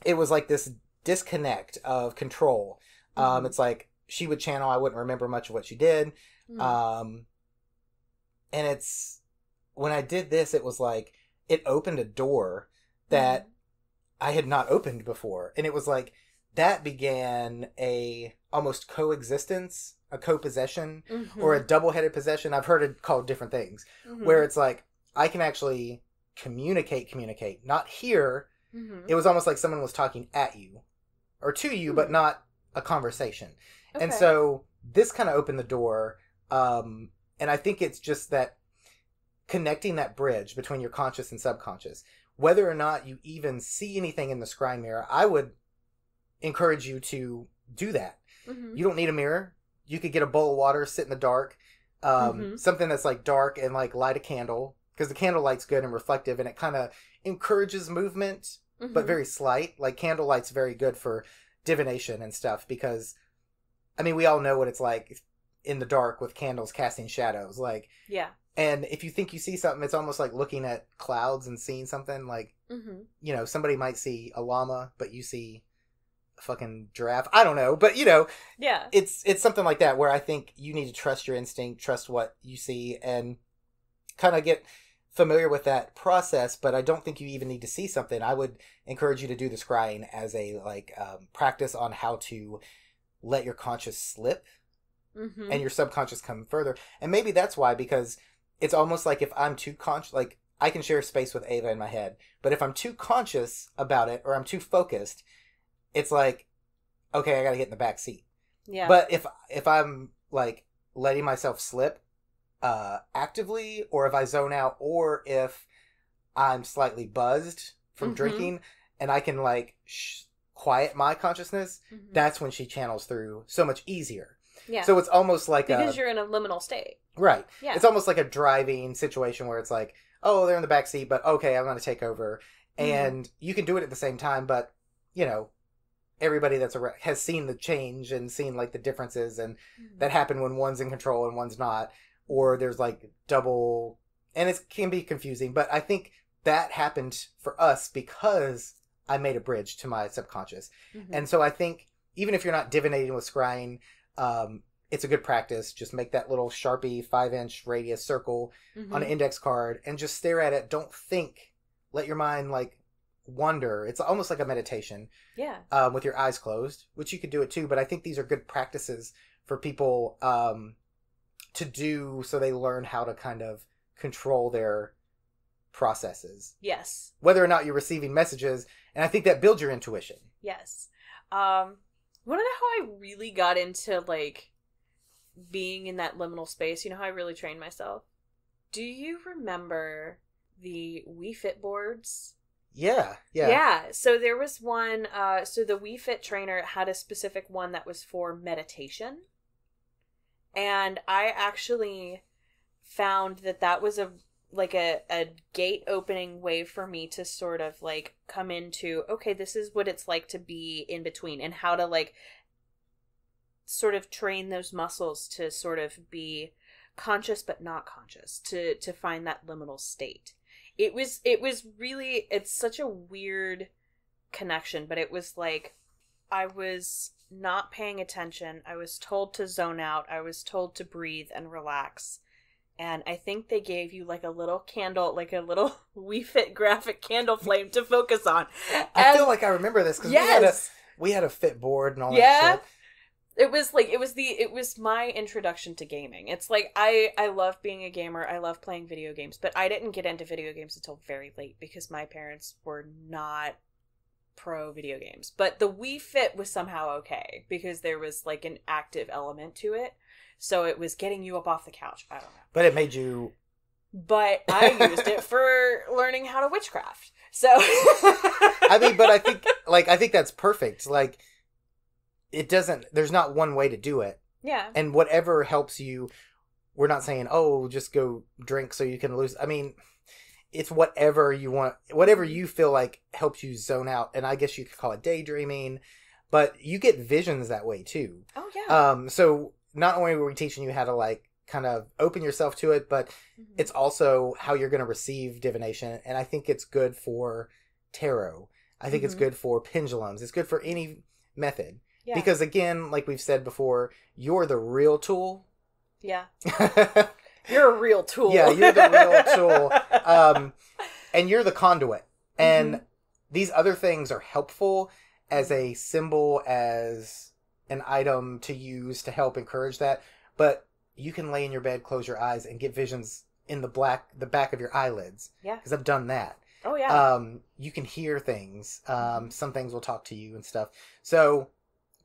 it was like this disconnect of control. It's like she would channel, I wouldn't remember much of what she did. And it's, when I did this, it was like, it opened a door that I had not opened before. And it was like, that began a almost coexistence, a co-possession, or a double-headed possession. I've heard it called different things, where it's like, I can actually communicate, not hear. It was almost like someone was talking at you, or to you, but not a conversation. Okay. And so this kind of opened the door, and I think it's just that connecting that bridge between your conscious and subconscious. Whether or not you even see anything in the scrying mirror, I would encourage you to do that. You don't need a mirror. You could get a bowl of water, sit in the dark, something that's like dark, and like light a candle, because the candle light's good and reflective, and it kind of encourages movement, but very slight. Like candle light's very good for divination and stuff, because I mean, we all know what it's like in the dark with candles casting shadows. Like, yeah. And if you think you see something, it's almost like looking at clouds and seeing something. Like, you know, somebody might see a llama, but you see a fucking giraffe. I don't know, but you know, yeah, it's something like that, where I think you need to trust your instinct, trust what you see, and kind of get familiar with that process. But I don't think you even need to see something. I would encourage you to do the scrying as a like practice on how to let your conscious slip and your subconscious come further. And maybe that's why, because it's almost like if I'm too conscious, like I can share space with Ava in my head, but if I'm too conscious about it, or I'm too focused, it's like, okay, I gotta get in the back seat. Yeah. But if I'm like letting myself slip actively, or if I zone out, or if I'm slightly buzzed from drinking, and I can like quiet my consciousness, that's when she channels through so much easier. Yeah. So it's almost like because you're in a liminal state. Right. Yeah. It's almost like a driving situation where it's like, oh, they're in the back seat, but okay, I'm going to take over. And you can do it at the same time, but, you know, everybody that's has seen the change and seen like the differences and that happen when one's in control and one's not, or there's like double, and it can be confusing, but I think that happened for us because I made a bridge to my subconscious. And so I think even if you're not divinating with scrying, it's a good practice. Just make that little Sharpie 5-inch radius circle on an index card and just stare at it. Don't think. Let your mind like wander. It's almost like a meditation. Yeah. With your eyes closed, which you could do it too. But I think these are good practices for people to do, so they learn how to kind of control their processes. Yes. Whether or not you're receiving messages, and I think that builds your intuition. Yes. Want to know how I really got into like being in that liminal space? You know how I really trained myself? Do you remember the Wii Fit boards? Yeah. Yeah. So there was one, so the Wii Fit trainer had a specific one that was for meditation. And I actually found that was a gate opening way for me to sort of like come into, okay, this is what it's like to be in between, and how to like sort of train those muscles to sort of be conscious but not conscious, to find that liminal state. It was really, it's such a weird connection, but it was like I was not paying attention. I was told to zone out. I was told to breathe and relax. And I think they gave you like a little candle, like a little Wii Fit graphic candle flame to focus on. I feel like I remember this because we had a fit board and all that shit. It was my introduction to gaming. It's like I love being a gamer. I love playing video games, but I didn't get into video games until very late because my parents were not pro video games. But the Wii Fit was somehow okay because there was like an active element to it. So it was getting you up off the couch. I don't know. But it made you... But I used it for learning how to witchcraft. So... I mean, but I think that's perfect. Like, it doesn't... There's not one way to do it. Yeah. And whatever helps you... We're not saying, oh, just go drink so you can lose... I mean, it's whatever you want. Whatever you feel like helps you zone out. And I guess you could call it daydreaming. But you get visions that way, too. Oh, yeah. So... Not only were we teaching you how to, like, kind of open yourself to it, but it's also how you're going to receive divination. And I think it's good for tarot. I think it's good for pendulums. It's good for any method. Yeah. Because, again, like we've said before, you're the real tool. Yeah. You're a real tool. Yeah, you're the real tool. And you're the conduit. And these other things are helpful as a symbol, as... an item to use to help encourage that, but you can lay in your bed, close your eyes, and get visions in the back of your eyelids. Yeah, because I've done that. Oh yeah. You can hear things. Some things will talk to you and stuff. So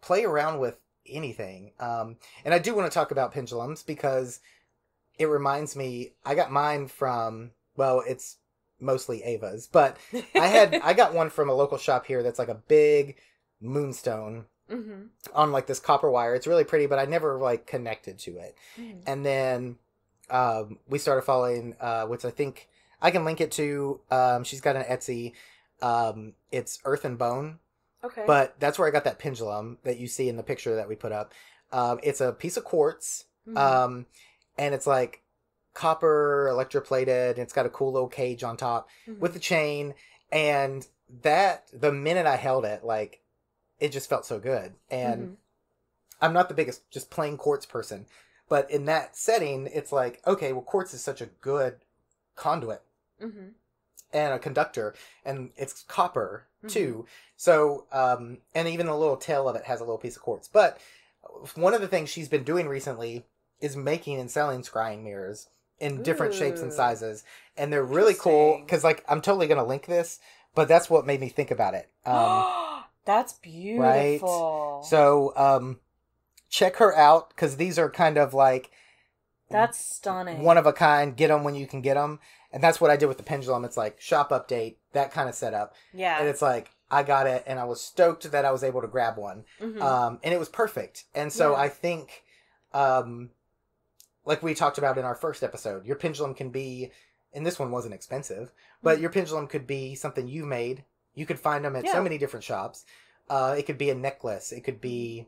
play around with anything. And I do want to talk about pendulums because it reminds me. I got mine from, well, it's mostly Ava's, but I got one from a local shop here that's like a big moonstone. On like this copper wire. It's really pretty, but I never like connected to it. And then we started following which I think I can link it to. She's got an Etsy. It's Earth and Bone. Okay. But that's where I got that pendulum that you see in the picture that we put up. It's a piece of quartz. And it's like copper electroplated, and it's got a cool little cage on top with the chain. And that, the minute I held it, like, it just felt so good. And I'm not the biggest just plain quartz person, but in that setting, it's like, okay, well, quartz is such a good conduit and a conductor, and it's copper too. So, and even the little tail of it has a little piece of quartz. But one of the things she's been doing recently is making and selling scrying mirrors in different shapes and sizes. And they're really cool because, like, I'm totally going to link this, but that's what made me think about it. That's beautiful. Right? So, check her out, because these are kind of like... That's stunning. One of a kind, get them when you can get them. And that's what I did with the pendulum. It's like, shop update, that kind of setup. Yeah. And it's like, I got it, and I was stoked that I was able to grab one. And it was perfect. And so I think, like we talked about in our first episode, your pendulum can be, and this one wasn't expensive, but your pendulum could be something you made. You could find them at so many different shops. It could be a necklace. It could be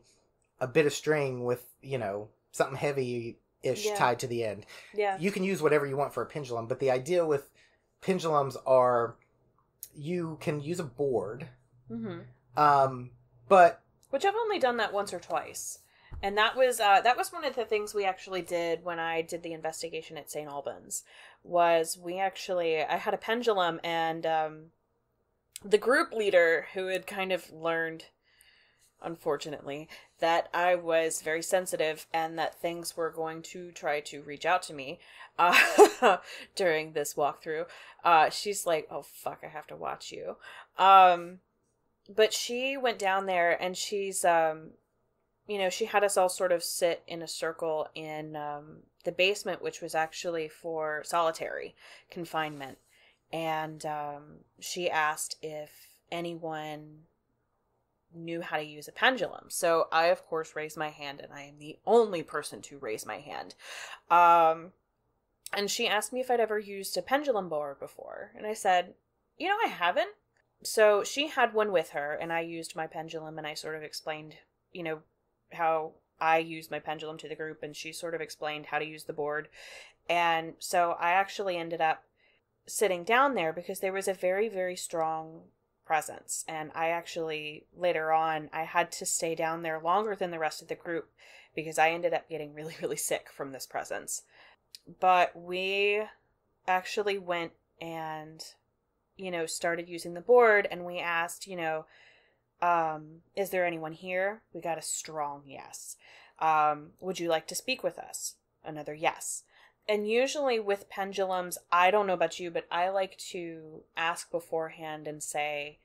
a bit of string with, you know, something heavy-ish tied to the end. Yeah. You can use whatever you want for a pendulum, but the idea with pendulums are you can use a board. But... Which I've only done that once or twice. And that was one of the things we actually did when I did the investigation at St. Albans. Was I had a pendulum, and... the group leader, who had kind of learned, unfortunately, that I was very sensitive and that things were going to try to reach out to me during this walkthrough, she's like, oh, fuck, I have to watch you. But she went down there, and she's, she had us all sort of sit in a circle in the basement, which was actually for solitary confinement. And she asked if anyone knew how to use a pendulum. So I, of course, raised my hand, and I am the only person to raise my hand. And she asked me if I'd ever used a pendulum board before. And I said, I haven't. So she had one with her, and I used my pendulum, and I sort of explained, how I used my pendulum to the group, and she sort of explained how to use the board. And so I actually ended up sitting down there because there was a very, very strong presence. And I actually, later on, I had to stay down there longer than the rest of the group because I ended up getting really, really sick from this presence. But we actually went and, started using the board, and we asked, is there anyone here? We got a strong yes. Would you like to speak with us? Another yes. And usually with pendulums, I don't know about you, but I like to ask beforehand and say,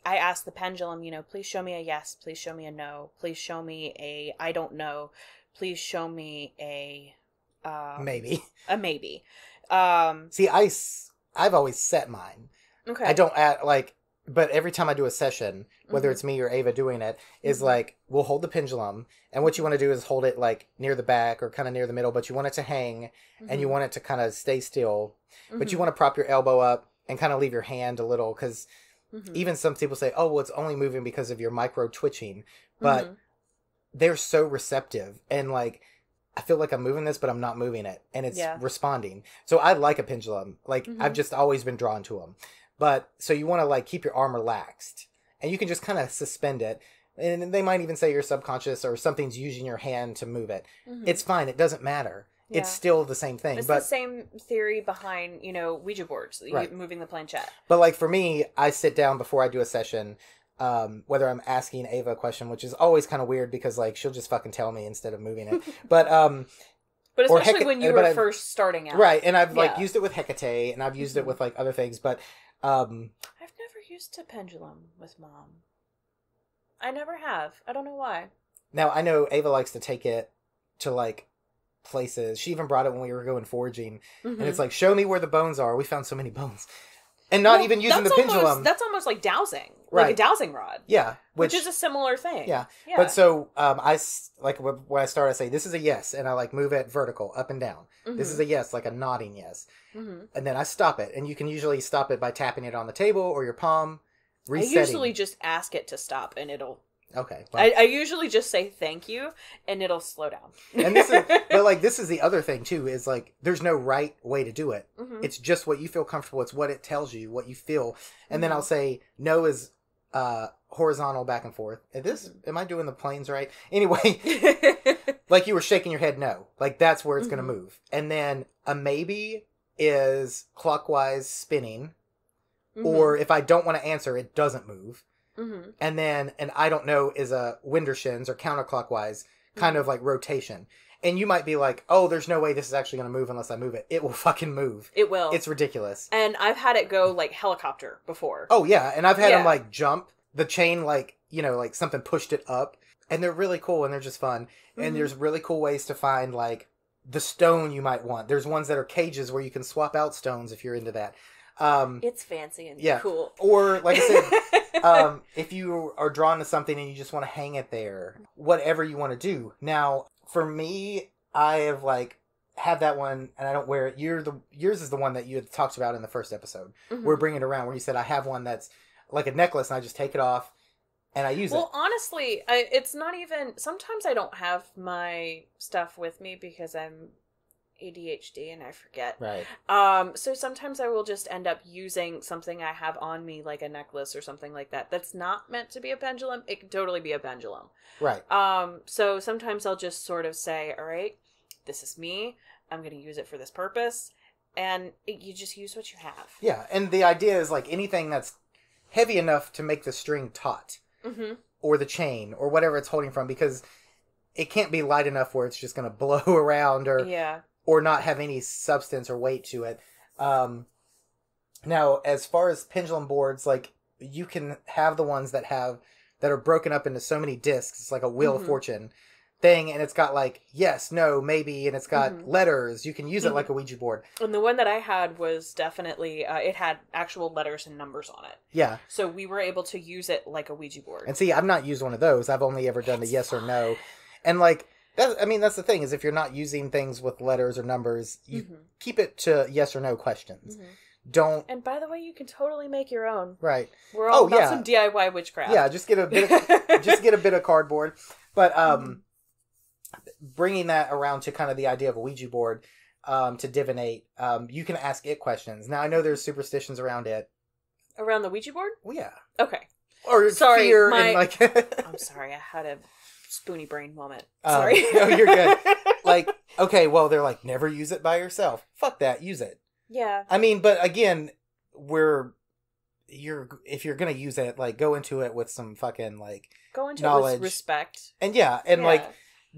I ask the pendulum, please show me a yes, please show me a no, please show me a I don't know, please show me a maybe. A maybe. See, I've always set mine. Okay. I don't add, but every time I do a session, whether it's me or Ava doing it, is we'll hold the pendulum, and what you want to do is hold it near the back or kind of near the middle, but you want it to hang, and you want it to kind of stay still, but you want to prop your elbow up and kind of leave your hand a little, because even some people say, oh, well, it's only moving because of your micro twitching, but they're so receptive, and I feel like I'm moving this, but I'm not moving it, and it's responding. So I like a pendulum. I've just always been drawn to them. But, so you want to, keep your arm relaxed. And you can just kind of suspend it. And they might even say you're subconscious or something's using your hand to move it. It's fine. It doesn't matter. Yeah. It's still the same thing. It's the same theory behind, Ouija boards, right. Moving the planchette. But, for me, I sit down before I do a session, whether I'm asking Ava a question, which is always kind of weird because, she'll just fucking tell me instead of moving it. But especially when you were first starting out. Right. And I've, used it with Hecate, and I've used it with, other things, but... I've never used a pendulum with Mom. I never have. I don't know why. Now, I know Ava likes to take it to, places. She even brought it when we were going foraging. And it's show me where the bones are. We found so many bones. And not even using the pendulum. That's almost like dowsing. Right. Like a dowsing rod. Yeah. Which is a similar thing. Yeah. But so, when I start, I say, this is a yes. And I, move it vertical, up and down. This is a yes, a nodding yes. And then I stop it. And you can usually stop it by tapping it on the table or your palm, resetting. I usually just ask it to stop, and it'll... Okay. Well, I usually just say thank you, and it'll slow down. And this is, but this is the other thing too, is there's no right way to do it. It's just what you feel comfortable. It's what it tells you, what you feel. And then I'll say no is horizontal back and forth. Am I doing the planes right? Anyway, you were shaking your head no. That's where it's going to move. And then a maybe is clockwise spinning. Or if I don't want to answer, it doesn't move. And then an I don't know is a Windershins or counterclockwise kind of rotation. And you might be oh, there's no way this is actually going to move unless I move it. It will fucking move. It will. It's ridiculous. And I've had it go helicopter before. Oh, yeah. And I've had them jump. The chain something pushed it up. And they're really cool and they're just fun. And there's really cool ways to find the stone you might want. There's ones that are cages where you can swap out stones if you're into that. It's fancy and cool. Or, like I said, if you are drawn to something and you just want to hang it there, whatever you want to do. Now, for me, I have, have that one, and I don't wear it. Yours is the one that you had talked about in the first episode. We're bringing it around, where you said, I have one that's like a necklace, and I just take it off, and I use it. Well, honestly, it's not even... Sometimes I don't have my stuff with me because I'm ADHD and I forget. Right. So sometimes I will just end up using something I have on me, like a necklace or something like that. That's not meant to be a pendulum. It could totally be a pendulum. Right. So sometimes I'll just sort of say, all right, this is me. I'm going to use it for this purpose. And you just use what you have. Yeah. And the idea is anything that's heavy enough to make the string taut. Or the chain or whatever it's holding from, because it can't be light enough where it's just going to blow around or not have any substance or weight to it. Now, as far as pendulum boards, you can have the ones that are broken up into so many discs. It's like a Wheel of Fortune thing, and it's got yes, no, maybe, and it's got letters. You can use it like a Ouija board. And the one that I had was definitely, it had actual letters and numbers on it. Yeah. So we were able to use it like a Ouija board. And see, I've not used one of those. I've only ever done the yes or no. And that's the thing, is if you're not using things with letters or numbers, you keep it to yes or no questions. Don't. And by the way, you can totally make your own. Right. We're all about some DIY witchcraft. Yeah, just get a bit of cardboard. But bringing that around to kind of the idea of a Ouija board, to divinate, you can ask it questions. Now, I know there's superstitions around it. Around the Ouija board? Well, yeah. Okay. Or sorry, fear and like... I'm sorry, I had a spoony brain moment. Sorry. No, you're good. Like, okay, well, they're like, never use it by yourself. Fuck that, use it. Yeah. I mean, but again, if you're gonna use it, like, go into it with some fucking, like, go into knowledge. It with respect. And like,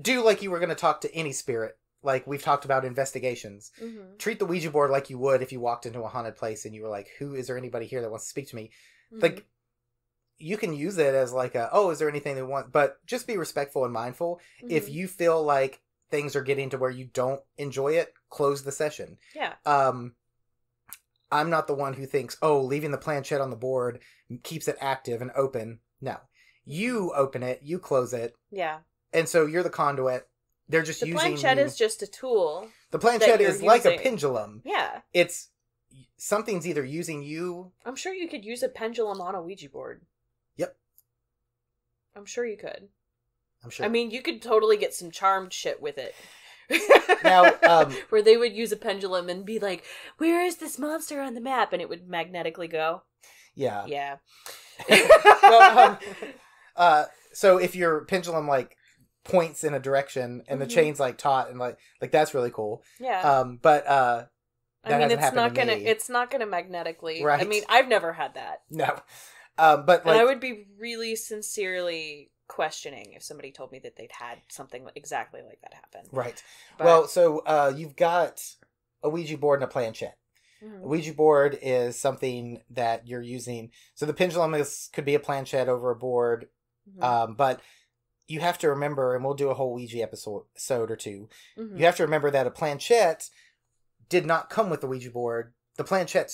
do like you were gonna talk to any spirit. Like, we've talked about investigations. Mm-hmm. Treat the Ouija board like you would if you walked into a haunted place and you were like, is there anybody here that wants to speak to me? Mm-hmm. Like, you can use it as like is there anything they want? But just be respectful and mindful. Mm-hmm. If you feel like things are getting to where you don't enjoy it, close the session. Yeah. I'm not the one who thinks, leaving the planchette on the board keeps it active and open. No. You open it, you close it. Yeah. And so you're the conduit. They're just using... The planchette is just a tool. The planchette is like a pendulum. Yeah. It's... Something's either using you... I'm sure you could use a pendulum on a Ouija board. Yep. I'm sure you could. I'm sure. I mean, you could totally get some charmed shit with it. Now, where they would use a pendulum and be like, where is this monster on the map? And it would magnetically go. Yeah. Yeah. Well, so if your pendulum, like, points in a direction and the chain's, like, taut and, like that's really cool. Yeah. But, I mean, it's not gonna magnetically. Right. I mean, I've never had that. No. But, like... And I would be really sincerely questioning if somebody told me that they'd had something exactly like that happen. Right. But, well, so you've got a Ouija board and a planchette. Mm-hmm. A Ouija board is something that you're using. So the pendulum could be a planchette over a board. Mm-hmm. But you have to remember, and we'll do a whole Ouija episode or two. Mm-hmm. You have to remember that a planchette did not come with the Ouija board. The planchette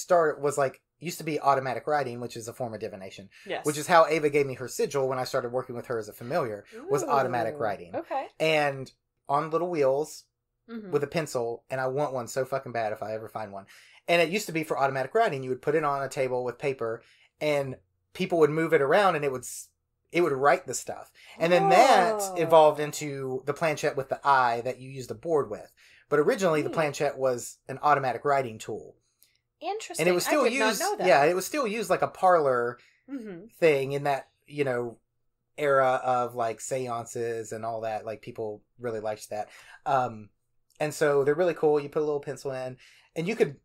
used to be automatic writing, which is a form of divination. Yes. Which is how Ava gave me her sigil when I started working with her as a familiar, was automatic writing. Okay. And on little wheels with a pencil, and I want one so fucking bad if I ever find one. And it used to be for automatic writing. You would put it on a table with paper, and people would move it around, and it would write the stuff. And then that evolved into the planchette with the eye that you used the board with. But originally, the planchette was an automatic writing tool. Interesting. And it was still I did not know that. Yeah, it was still used like a parlor thing in that, era of like seances and all that. Like, people really liked that. And so they're really cool. You put a little pencil in, and you could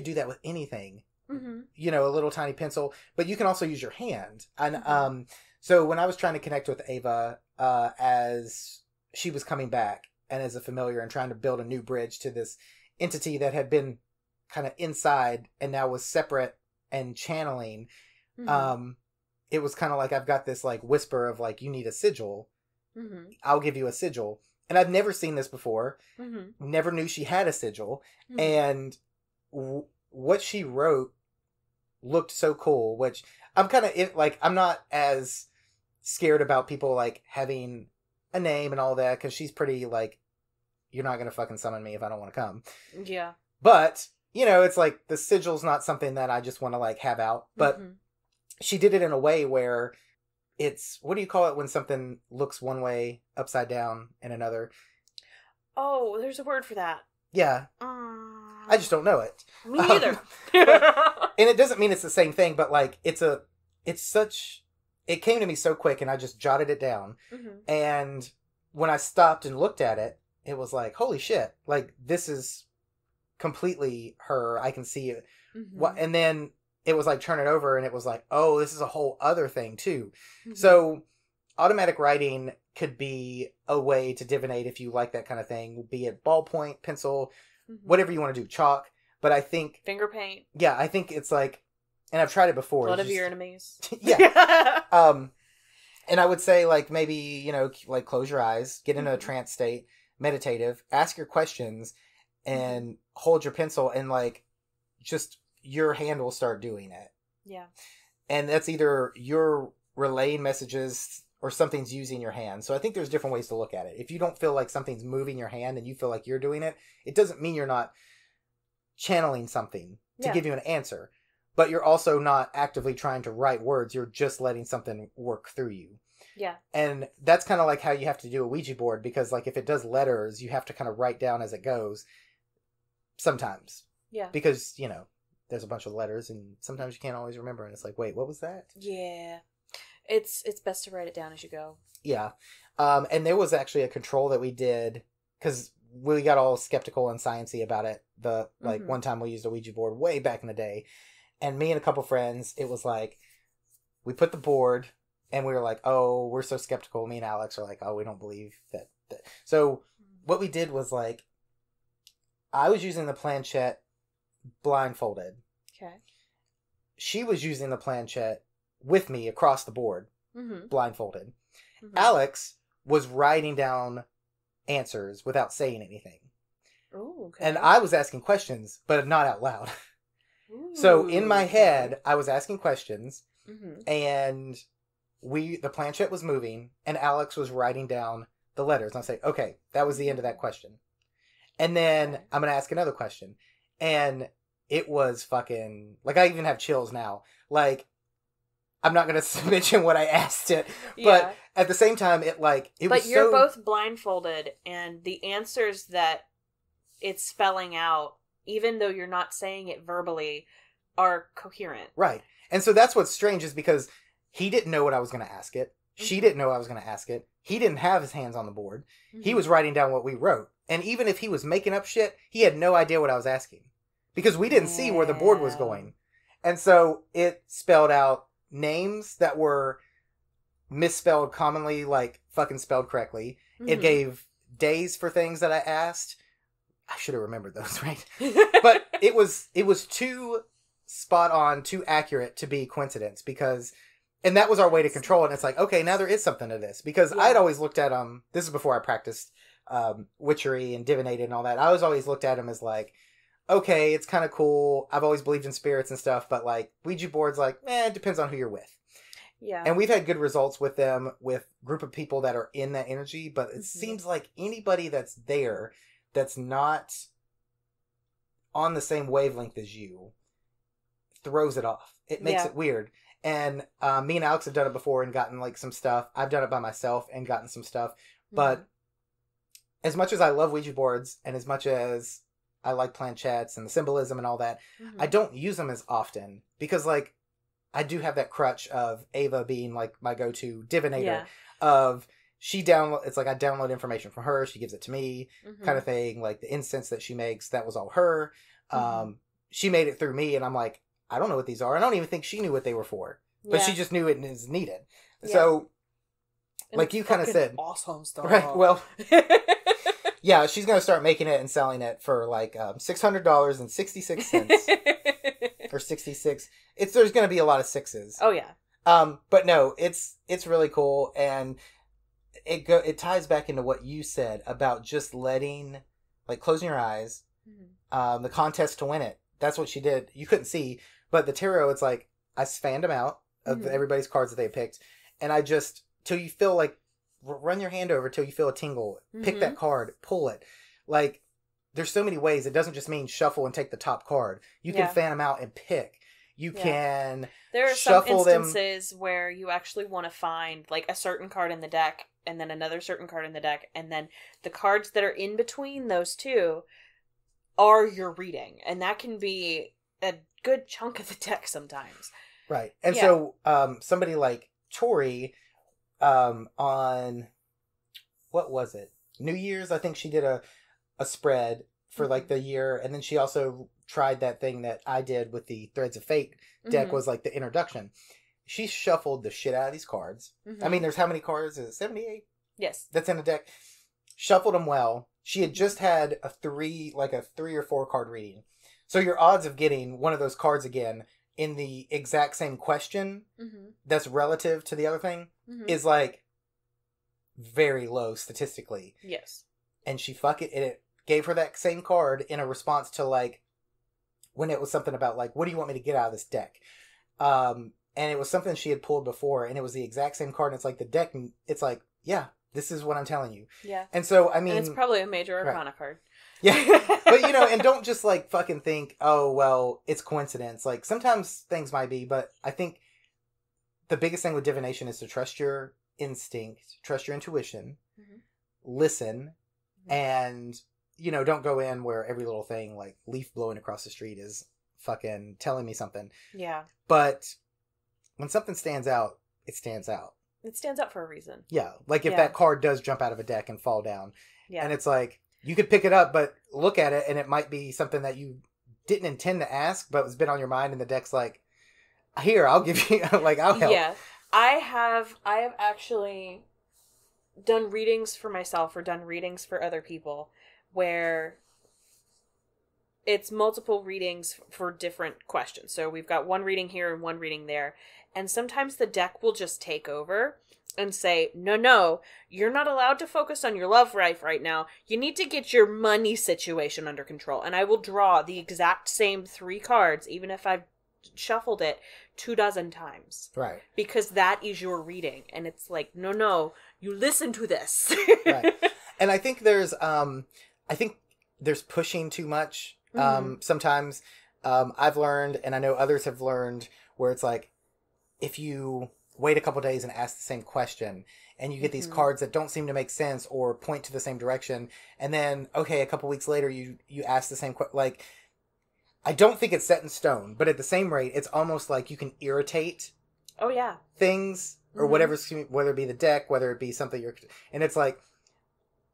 do that with anything. Mm-hmm. A little tiny pencil, but you can also use your hand. And so when I was trying to connect with Ava as she was coming back and as a familiar and trying to build a new bridge to this entity that had been kind of inside and now was separate and channeling, it was kind of like, I've got this like whisper of like, you need a sigil. I'll give you a sigil. And I've never seen this before. Never knew she had a sigil. And what she wrote looked so cool, which I'm kind of I'm not as scared about people like having a name and all that, because she's pretty like, you're not going to fucking summon me if I don't want to come. Yeah. But, it's like the sigil's not something that I just want to like have out. But she did it in a way where it's, what do you call it when something looks one way upside down and another? Oh, there's a word for that. Yeah. I just don't know it. Me neither. And it doesn't mean it's the same thing, but like it came to me so quick and I just jotted it down. And when I stopped and looked at it, it was like, holy shit, like this is completely her. I can see it. And then it was like, turn it over, and it was like, oh, this is a whole other thing too. So automatic writing could be a way to divinate if you like that kind of thing, be it ballpoint, pencil, whatever you want to do, chalk. But I think finger paint. Yeah, I think it's like, and I've tried it before. Blood of your enemies. Yeah. And I would say like maybe, like close your eyes, get into a trance state, meditative, ask your questions, and hold your pencil, and like just your hand will start doing it. Yeah. And that's either you're relaying messages or something's using your hand. So I think there's different ways to look at it. If you don't feel like something's moving your hand and you feel like you're doing it, it doesn't mean you're not channeling something to give you an answer. But you're also not actively trying to write words. You're just letting something work through you. Yeah. And that's kind of like how you have to do a Ouija board, because like if it does letters, you have to kind of write down as it goes sometimes. Yeah. Because, you know, there's a bunch of letters and sometimes you can't always remember, and it's like, wait, what was that? Yeah. It's best to write it down as you go. Yeah. And there was actually a control that we did, because we got all skeptical and sciencey about it. One time we used a Ouija board way back in the day, and me and a couple friends, it was like, we put the board, and we were like, oh, we're so skeptical. Me and Alex are like, oh, we don't believe that. So what we did was like, I was using the planchette blindfolded. Okay. She was using the planchette with me across the board, blindfolded. Mm-hmm. Alex was writing down answers without saying anything. Ooh, okay. And I was asking questions, but not out loud. Ooh, so in my head, I was asking questions, mm-hmm. and the planchette was moving, and Alex was writing down the letters. And I'll say, okay, that was the end of that question. And then I'm going to ask another question. And it was fucking, like, I even have chills now. Like, I'm not going to mention what I asked it, but at the same time, But you're both blindfolded, and the answers that it's spelling out, even though you're not saying it verbally, are coherent. Right. And so that's what's strange, is because he didn't know what I was going to ask it. Mm-hmm. She didn't know I was going to ask it. He didn't have his hands on the board. Mm-hmm. He was writing down what we wrote. And even if he was making up shit, he had no idea what I was asking, because we didn't see where the board was going. And so it spelled out names that were misspelled commonly, like fucking spelled correctly. Mm-hmm. It gave days for things that I asked. I should have remembered those, right? But it was too spot on, too accurate to be coincidence, and that was our way to control it. And it's like, okay, now there is something to this, because I'd always looked at them. This is before I practiced witchery and divinated and all that. I was always looked at them as like, okay, it's kind of cool. I've always believed in spirits and stuff, but like Ouija boards, like, it depends on who you're with. Yeah. And we've had good results with them, with a group of people that are in that energy, but it seems like anybody that's there that's not on the same wavelength as you throws it off. It makes it weird. And me and Alex have done it before and gotten like some stuff. I've done it by myself and gotten some stuff. But as much as I love Ouija boards, and as much as I like planchettes and the symbolism and all that, I don't use them as often, because like I do have that crutch of Ava being like my go-to divinator of it's like I download information from her, she gives it to me, kind of thing. Like the incense that she makes, that was all her. She made it through me, and I'm like, I don't know what these are. I don't even think she knew what they were for, but she just knew it is needed. So like you kind of said, awesome stuff. Right. Well, yeah, she's going to start making it and selling it for like $600.66 or 66. There's going to be a lot of sixes. Oh yeah. But no, it's really cool, and it ties back into what you said about just letting, like, closing your eyes. The contest to win it. That's what she did. You couldn't see, but the tarot, it's like I fanned them out of everybody's cards that they picked, and I just, till you feel like, run your hand over till you feel a tingle. Pick that card, pull it. Like, there's so many ways. It doesn't just mean shuffle and take the top card. You can fan them out and pick. You can There are some instances where you actually want to find like a certain card in the deck, and then another certain card in the deck, and then the cards that are in between those two are your reading. And that can be a good chunk of the deck sometimes. Right. And so somebody like Tori, on, what was it? New Year's, I think she did a spread for like the year, and then she also tried that thing that I did with the Threads of Fate deck, was like the introduction. She shuffled the shit out of these cards. I mean, there's how many cards? Is it 78? Yes. That's in a deck. Shuffled them well. She had just had a 3 or 4 card reading. So your odds of getting one of those cards again in the exact same question that's relative to the other thing is like very low statistically. Yes. And it gave her that same card in a response to like, when it was something about like, what do you want me to get out of this deck? And it was something she had pulled before, and it was the exact same card. And it's like the deck, it's like, yeah, this is what I'm telling you. Yeah. And so, I mean, and it's probably a major arcana card. Yeah. But, and don't just like fucking think, oh, well, it's coincidence. Like, sometimes things might be, but I think the biggest thing with divination is to trust your instinct, trust your intuition, Mm-hmm. listen, Mm-hmm. and, you know, don't go in where every little thing, like leaf blowing across the street, is fucking telling me something. Yeah. But when something stands out, it stands out. It stands out for a reason. Yeah. Like if Yeah. that card does jump out of a deck and fall down, Yeah. and it's like, you could pick it up, but look at it, and it might be something that you didn't intend to ask, but it's been on your mind, and the deck's like, here, I'll give you, like, I'll help. Yeah. I have actually done readings for myself or done readings for other people where it's multiple readings for different questions. So we've got one reading here and one reading there. And sometimes the deck will just take over and say, no, you're not allowed to focus on your love life right now. You need to get your money situation under control. And I will draw the exact same 3 cards, even if I've shuffled it 24 times. Right. Because that is your reading. And it's like, no, you listen to this. Right. And I think there's pushing too much. Sometimes, I've learned, and I know others have learned, where it's like, if you wait a couple days and ask the same question, and you get these cards that don't seem to make sense or point to the same direction, and then, okay, a couple weeks later, you ask the same question, like, I don't think it's set in stone, but at the same rate, it's almost like you can irritate things, or whatever, whether it be the deck, whether it be something and it's like,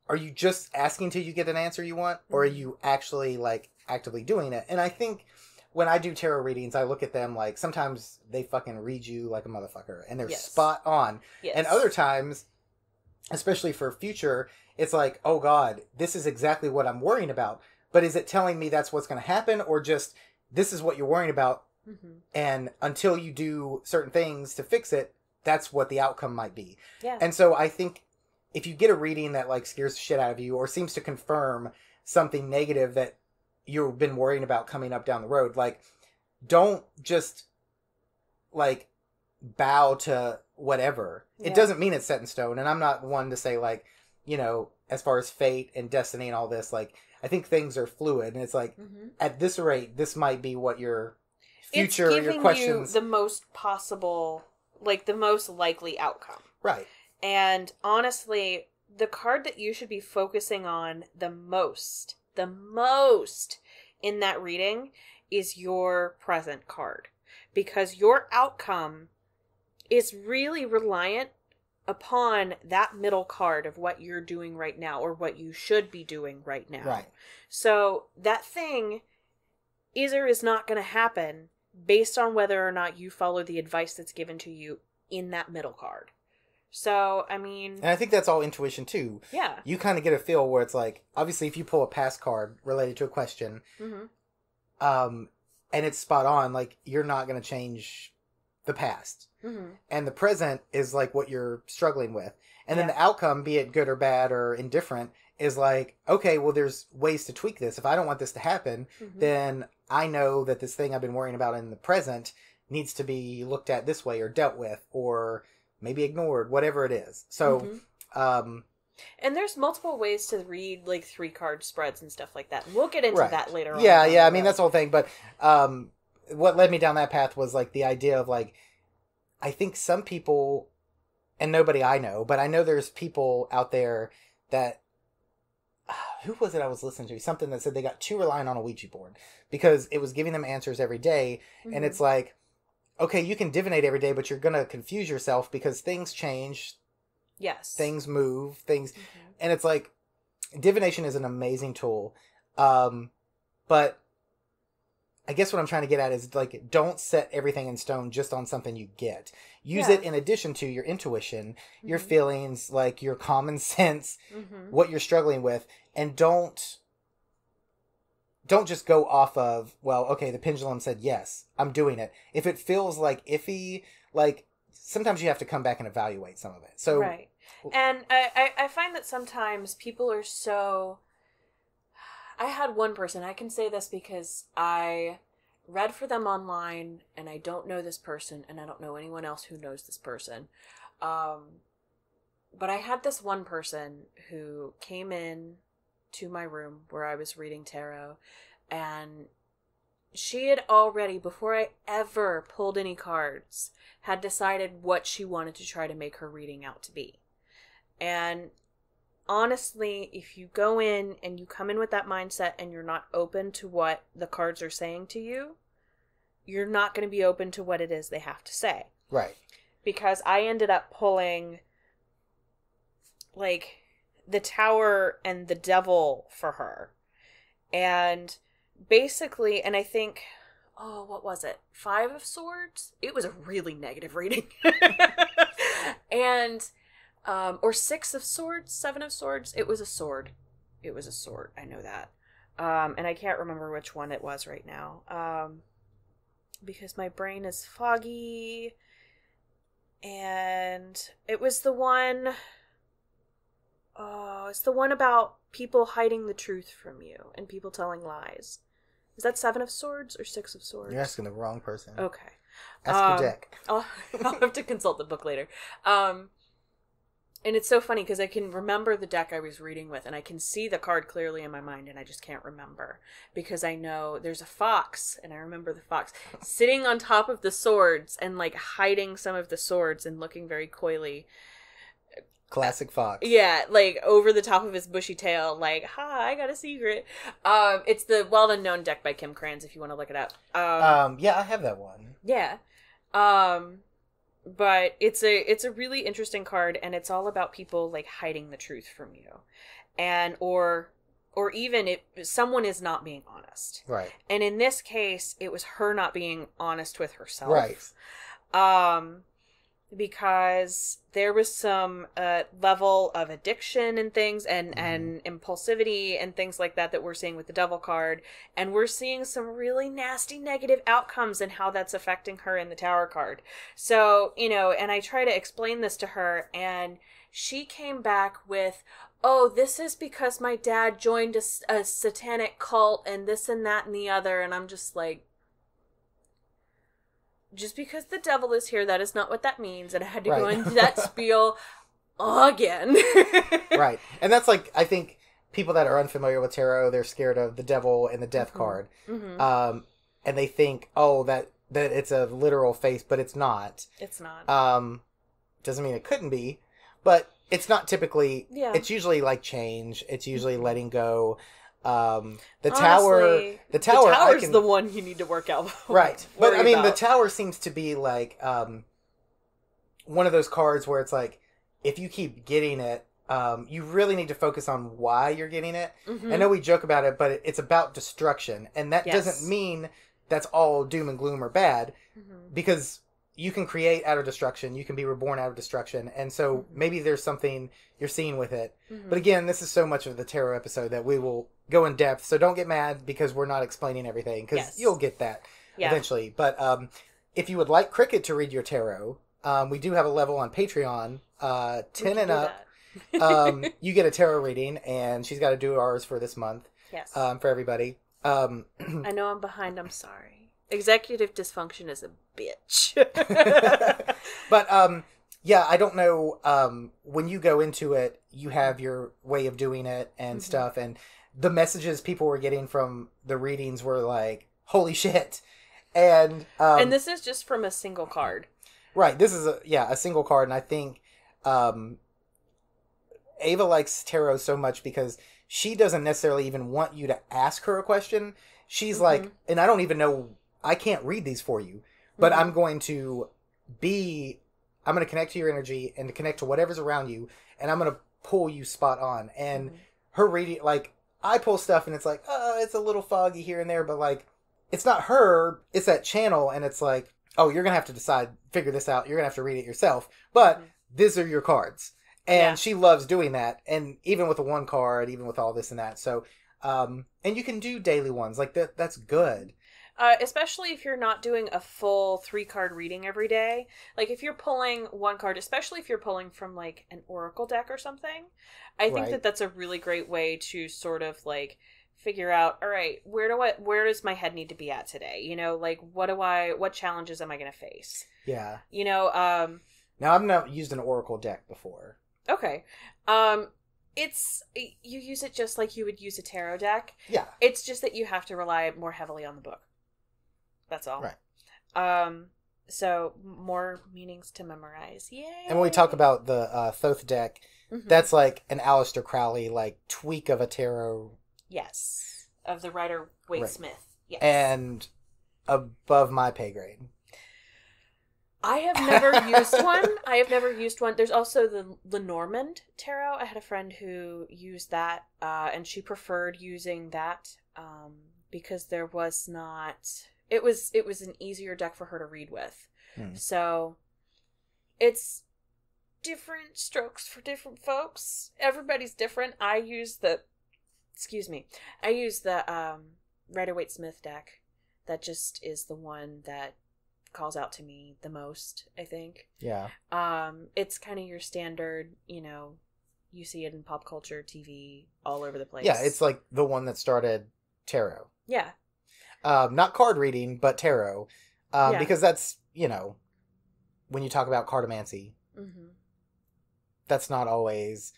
are you just asking till you get an answer you want, or are you actually, like, actively doing it? And I think when I do tarot readings, I look at them like, sometimes they fucking read you like a motherfucker, and they're spot on. Yes. And other times, especially for future, it's like, oh God, this is exactly what I'm worrying about. But is it telling me that's what's going to happen, or just, this is what you're worrying about, and until you do certain things to fix it, that's what the outcome might be. Yeah. And so I think if you get a reading that, like, scares the shit out of you, or seems to confirm something negative that you've been worrying about coming up down the road, like, don't just, like, bow to whatever. It doesn't mean it's set in stone. And I'm not one to say, like, you know, as far as fate and destiny and all this, like, I think things are fluid, and it's like, at this rate, this might be what your future, it's giving your questions, you the most possible, like, the most likely outcome. Right. And honestly, the card that you should be focusing on the most in that reading is your present card. Because your outcome is really reliant upon that middle card of what you're doing right now, or what you should be doing right now. Right. So that thing is or is not going to happen based on whether or not you follow the advice that's given to you in that middle card. So, I mean... And I think that's all intuition, too. Yeah. You kind of get a feel where it's like, obviously, if you pull a past card related to a question, and it's spot on, like, you're not going to change the past. And the present is, like, what you're struggling with. And then the outcome, be it good or bad or indifferent, is like, okay, well, there's ways to tweak this. If I don't want this to happen, then I know that this thing I've been worrying about in the present needs to be looked at this way, or dealt with, or maybe ignored, whatever it is. So, and there's multiple ways to read, like, 3-card spreads and stuff like that. We'll get into that later on. Yeah, I mean, that's the whole thing. But what led me down that path was, like, the idea of, like, I think some people, and nobody I know, but I know there's people out there that, who was it I was listening to? Something that said they got too reliant on a Ouija board because it was giving them answers every day. And it's like, okay, you can divinate every day, but you're going to confuse yourself because things change. Yes. Things move, things. And it's like, divination is an amazing tool. But I guess what I'm trying to get at is, like, don't set everything in stone just on something you get. Use it in addition to your intuition, your feelings, like your common sense, what you're struggling with, and don't just go off of, well, okay, the pendulum said yes, I'm doing it. If it feels like iffy, like, sometimes you have to come back and evaluate some of it. So, right. And I find that sometimes people are so... I had one person, I can say this because I read for them online, and I don't know this person, and I don't know anyone else who knows this person. But I had this one person who came in to my room where I was reading tarot, and she had already, before I ever pulled any cards, had decided what she wanted to try to make her reading out to be. And honestly, if you go in and you come in with that mindset and you're not open to what the cards are saying to you, you're not going to be open to what it is they have to say. Right. Because I ended up pulling, like, the Tower and the Devil for her. And basically, and I think, what was it? 5 of Swords? It was a really negative reading. And, or 6 of Swords, 7 of Swords. It was a sword. It was a sword. I know that. And I can't remember which one it was right now. Because my brain is foggy. And it was the one... Oh, it's the one about people hiding the truth from you and people telling lies. Is that 7 of Swords or 6 of Swords? You're asking the wrong person. Okay. Ask your deck. I'll have to consult the book later. And it's so funny because I can remember the deck I was reading with, and I can see the card clearly in my mind, and I just can't remember. Because I know there's a fox, and I remember the fox sitting on top of the swords and, like, hiding some of the swords and looking very coyly. Classic fox. Yeah, like, over the top of his bushy tail, like, ha, I got a secret. It's the well-known deck by Kim Kranz, if you want to look it up. Yeah, I have that one. Yeah. But it's a really interesting card, and it's all about people, like, hiding the truth from you. And, or even if someone is not being honest. Right. And in this case, it was her not being honest with herself. Right. Because there was some level of addiction and things and impulsivity and things like that we're seeing with the Devil card. And we're seeing some really nasty negative outcomes and how that's affecting her in the Tower card. So, and I try to explain this to her, and she came back with, oh, this is because my dad joined a satanic cult and this and that and the other. And I'm just like, just because the devil is here, that is not what that means. And I had to go into that spiel again. Right. And that's like, I think people that are unfamiliar with tarot, they're scared of the devil and the death card. Mm-hmm. And they think, that it's a literal face, but it's not. It's not. Doesn't mean it couldn't be, but it's not typically, it's usually like change. It's usually letting go. The tower is the one you need to work out. Right. But I mean, the Tower seems to be like, one of those cards where it's like, if you keep getting it, you really need to focus on why you're getting it. Mm-hmm. I know we joke about it, but it's about destruction. And that doesn't mean that's all doom and gloom or bad, because you can create out of destruction. You can be reborn out of destruction. And so maybe there's something you're seeing with it. Mm-hmm. But again, this is so much of the tarot episode that we will go in depth. So don't get mad because we're not explaining everything, because you'll get that eventually. But if you would like Cricket to read your tarot, we do have a level on Patreon, 10 and up. You get a tarot reading, and she's got to do ours for this month. Yes. For everybody. I know I'm behind. I'm sorry. Executive dysfunction is a bitch. But I don't know. When you go into it, you have your way of doing it and stuff, and the messages people were getting from the readings were like, "Holy shit!" And this is just from a single card, right? This is a single card, and I think Ava likes tarot so much because she doesn't necessarily even want you to ask her a question. She's like, and I don't even know. I can't read these for you, but I'm going to connect to your energy and to connect to whatever's around you, and I'm going to pull you spot on. And her reading, like, I pull stuff and it's like, it's a little foggy here and there, but like, it's not her, it's that channel, and it's like, oh, you're going to have to figure this out. You're going to have to read it yourself, but these are your cards. And she loves doing that. And even with the one card, even with all this and that. So, and you can do daily ones like that. That's good. Especially if you're not doing a full 3-card reading every day. Like, if you're pulling one card, especially if you're pulling from, like, an oracle deck or something, I think that that's a really great way to sort of, like, figure out, all right, where does my head need to be at today? Like, what challenges am I going to face? Yeah. Now, I've not used an oracle deck before. Okay. You use it just like you would use a tarot deck. Yeah. It's just that you have to rely more heavily on the book. That's all. Right. So more meanings to memorize. Yay! And when we talk about the Thoth deck, that's like an Aleister Crowley like tweak of a tarot. Yes, of the Rider-Waite Smith. Yes, and above my pay grade. I have never used one. There's also the Lenormand tarot. I had a friend who used that, and she preferred using that because there was not. It was an easier deck for her to read with. So it's different strokes for different folks. Everybody's different. I use the Rider-Waite Smith deck. That just is the one that calls out to me the most, I think. Yeah. It's kind of your standard, you see it in pop culture, TV, all over the place. Yeah, it's like the one that started tarot. Yeah. Not card reading, but tarot. Because that's, when you talk about cartomancy, that's not always,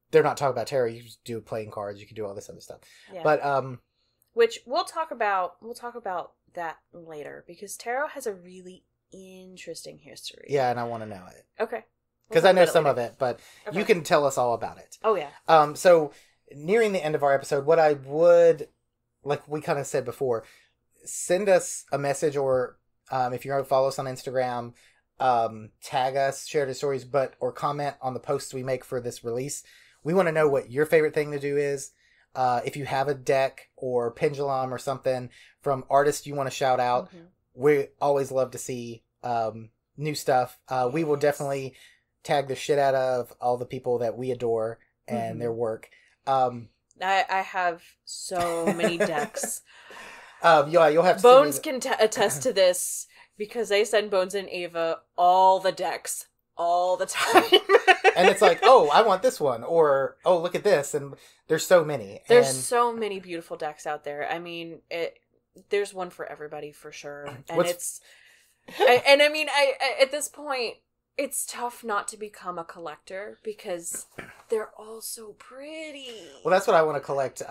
they're not talking about tarot. You just do playing cards. You can do all this other stuff. Yeah. But, which we'll talk about that later, because tarot has a really interesting history. Yeah, and I want to know it. Okay. Because I know some of it, but you can tell us all about it. Oh, yeah. So, nearing the end of our episode, what I would, like we kind of said before, send us a message, or if you're going to follow us on Instagram, tag us, share the stories, or comment on the posts we make for this release. We want to know what your favorite thing to do is. If you have a deck or pendulum or something from artists you want to shout out, we always love to see new stuff. We will definitely tag the shit out of all the people that we adore and their work. I have so many decks. You'll have to Bones can attest to this, because they send Bones and Ava all the decks all the time. And it's like, oh, I want this one, or oh, look at this, and there's so many. There's so many beautiful decks out there. I mean, there's one for everybody for sure, and I at this point, it's tough not to become a collector because they're all so pretty. Well, that's what I want to collect.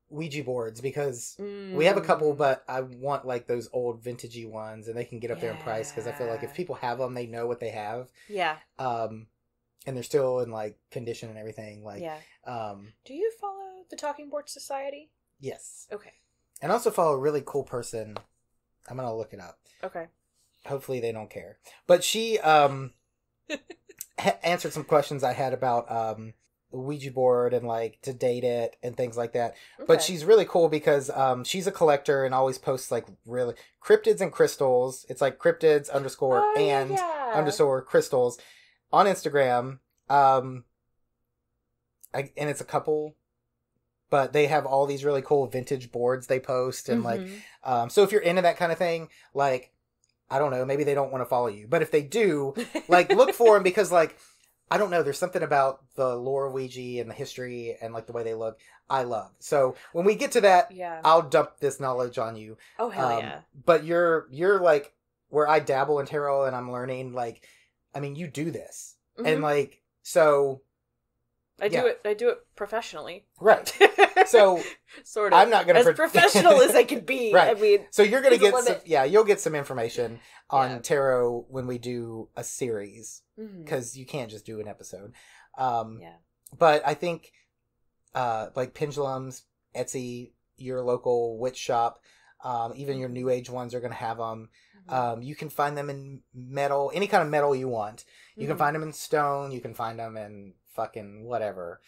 Ouija boards, because we have a couple, but I want like those old vintagey ones, and they can get up there in price, because I feel like if people have them, they know what they have. Yeah. And they're still in like condition and everything. Like, yeah. Do you follow the Talking Board Society? Yes. Okay. And also follow a really cool person. I'm gonna look it up. Okay. Hopefully they don't care. But she answered some questions I had about Ouija board and like to date it and things like that. Okay. But she's really cool because she's a collector and always posts like really cryptids and crystals. It's like cryptids _underscore crystals on Instagram. And it's a couple, but they have all these really cool vintage boards they post, and like so if you're into that kind of thing, like, I don't know, maybe they don't want to follow you, but if they do, like, look for them, because like, I don't know, there's something about the lore of Ouija and the history and like the way they look I love. So when we get to that, I'll dump this knowledge on you. Oh, hell yeah. But you're like where I dabble in tarot and I'm learning, like, I mean, you do this. And like, so I do it professionally. Right. So sort of. I'm not going to as professional as I can be. Right. I mean, so you're going to get you'll get some information on tarot when we do a series, because you can't just do an episode. But I think like pendulums, Etsy, your local witch shop, even your new age ones are going to have them. You can find them in metal, any kind of metal you want. You can find them in stone. You can find them in fucking whatever.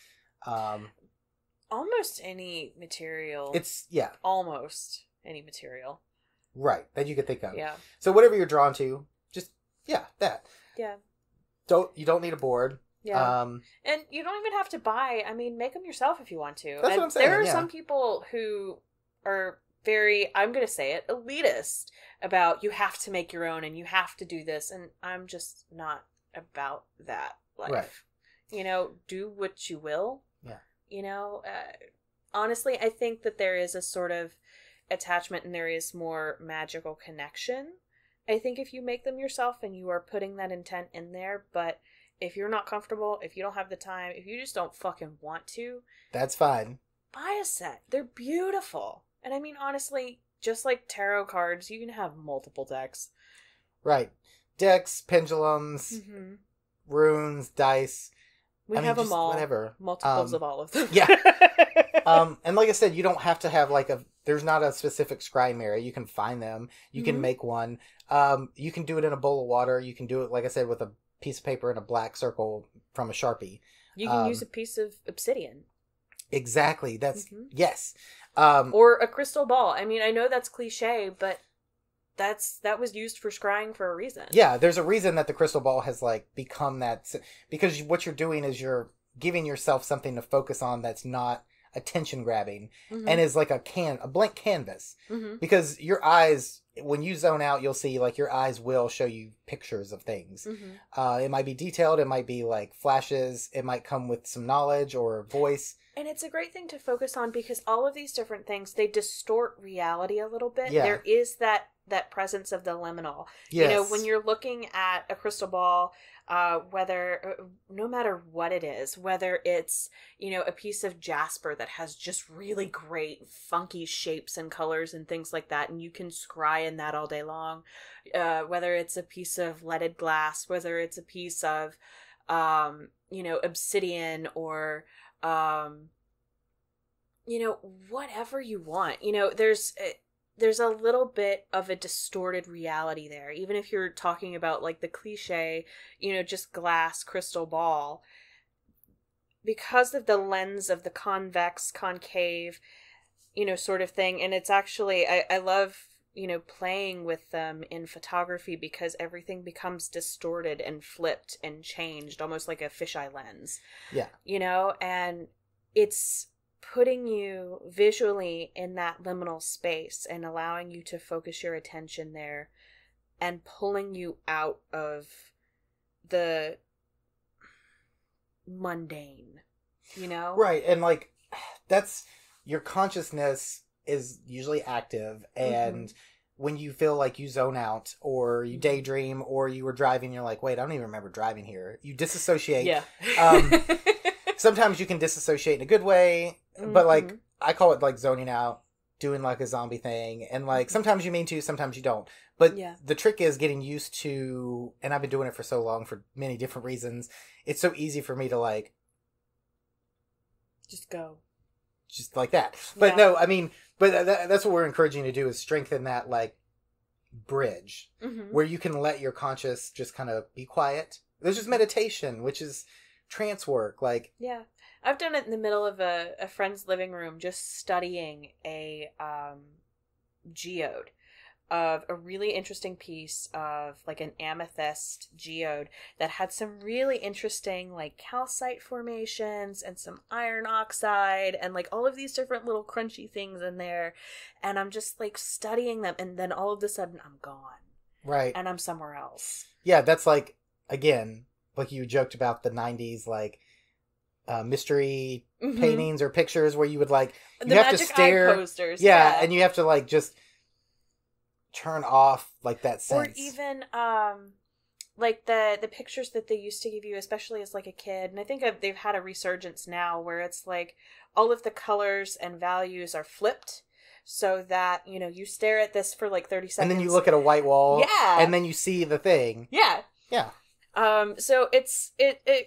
Almost any material. Almost any material. Right, that you could think of. Yeah. So whatever you're drawn to, just that. Yeah. You don't need a board. Yeah. And you don't even have to buy. I mean, make them yourself if you want to. That's what I'm saying. There are some people who are very, I'm going to say it, elitist about you have to make your own and you have to do this, and I'm just not about that life. Right. Do what you will. Yeah. Honestly, I think that there is a sort of attachment and there is more magical connection. I think if you make them yourself and you are putting that intent in there, but if you're not comfortable, if you don't have the time, if you just don't fucking want to, that's fine. Buy a set. They're beautiful. And I mean, honestly, just like tarot cards, you can have multiple decks. Right. Decks, pendulums, runes, dice. We have them all. Whatever. Multiples of all of them. Yeah. And like I said, you don't have to have like there's not a specific scrying area. You can find them. You can make one. You can do it in a bowl of water. You can do it, like I said, with a piece of paper and a black circle from a Sharpie. You can use a piece of obsidian. Exactly. That's, yes. Or a crystal ball. I mean, I know that's cliche, but that was used for scrying for a reason. Yeah, there's a reason that the crystal ball has like become that, because what you're doing is you're giving yourself something to focus on that's not attention grabbing and is like a blank canvas. Because your eyes, when you zone out, you'll see like your eyes will show you pictures of things. It might be detailed, it might be like flashes, it might come with some knowledge or voice. And it's a great thing to focus on because all of these different things, they distort reality a little bit. Yeah. There is that presence of the liminal. Yes. You know, when you're looking at a crystal ball, no matter what it is, whether it's, you know, a piece of jasper that has just really great funky shapes and colors and things like that, and you can scry in that all day long, whether it's a piece of leaded glass, whether it's a piece of, you know, obsidian or, you know, whatever you want, you know, there's a little bit of a distorted reality there. Even if you're talking about like the cliche, you know, just glass crystal ball, because of the lens of the convex, concave, you know, sort of thing. And it's actually, I love, you know, playing with them in photography because everything becomes distorted and flipped and changed, almost like a fisheye lens. Yeah. You know, and it's putting you visually in that liminal space and allowing you to focus your attention there and pulling you out of the mundane, you know? Right. And like, that's, your consciousness is usually active, and when you feel like you zone out or you daydream or you were driving, you're like, wait, I don't even remember driving here. You disassociate. Yeah. Sometimes you can disassociate in a good way, but like, I call it like zoning out, doing like a zombie thing. And like, sometimes you mean to, sometimes you don't. But the trick is getting used to, and I've been doing it for so long for many different reasons. It's so easy for me to like, just go. Just like that. But no, I mean, but that's what we're encouraging you to do, is strengthen that like bridge where you can let your conscious just kind of be quiet. There's just meditation, which is trance work. Like, yeah, I've done it in the middle of a friend's living room, just studying a geode of a really interesting piece of like an amethyst geode that had some really interesting like calcite formations and some iron oxide and like all of these different little crunchy things in there, and I'm just like studying them, and then all of a sudden I'm gone, right, and I'm somewhere else. Yeah, that's like, again, like you joked about the 90s like mystery paintings or pictures where you would like, you have to stare, eye posters, yeah, and you have to like just turn off like that sense. Or even like the pictures that they used to give you, especially as like a kid, and I think they've had a resurgence now where it's like all of the colors and values are flipped so that, you know, you stare at this for like 30 seconds and then you look at a white wall, yeah, and then you see the thing, yeah. So it's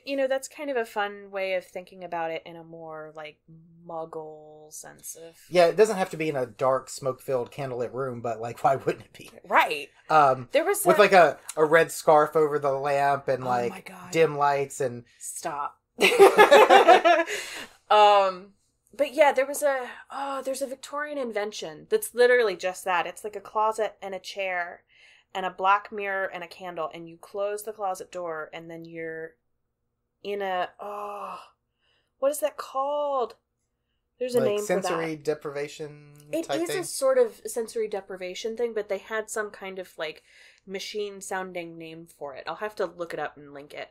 you know, that's kind of a fun way of thinking about it in a more like muggle sense of, yeah, it doesn't have to be in a dark smoke-filled candlelit room, but like, why wouldn't it be? Right. There was with like a red scarf over the lamp and like dim lights and stop. But yeah, there's a Victorian invention that's literally just that. It's like a closet and a chair and a black mirror and a candle, and you close the closet door, and then you're in a, what is that called? There's a like name for that. Sensory deprivation type thing? It is a sort of sensory deprivation thing, but they had some kind of like machine-sounding name for it. I'll have to look it up and link it.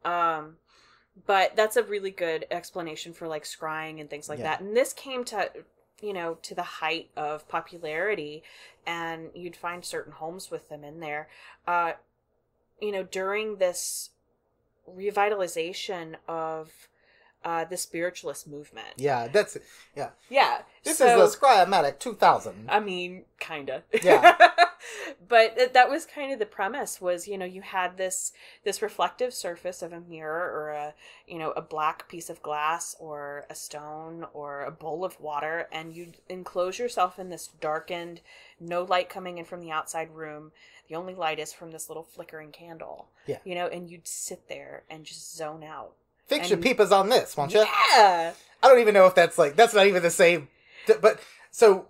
But that's a really good explanation for like scrying and things like that. And this came to, you know, to the height of popularity, and you'd find certain homes with them in there. You know, during this revitalization of the spiritualist movement. Yeah, that's yeah. Yeah. This is the Scrying 2000. I mean, kinda. Yeah. But that was kind of the premise was, you know, you had this reflective surface of a mirror or a black piece of glass or a stone or a bowl of water, and you'd enclose yourself in this darkened, no light coming in from the outside room. The only light is from this little flickering candle. Yeah. You know, and you'd sit there and just zone out. Fix your peepers on this, won't you? Yeah. I don't even know if that's not even the same. But so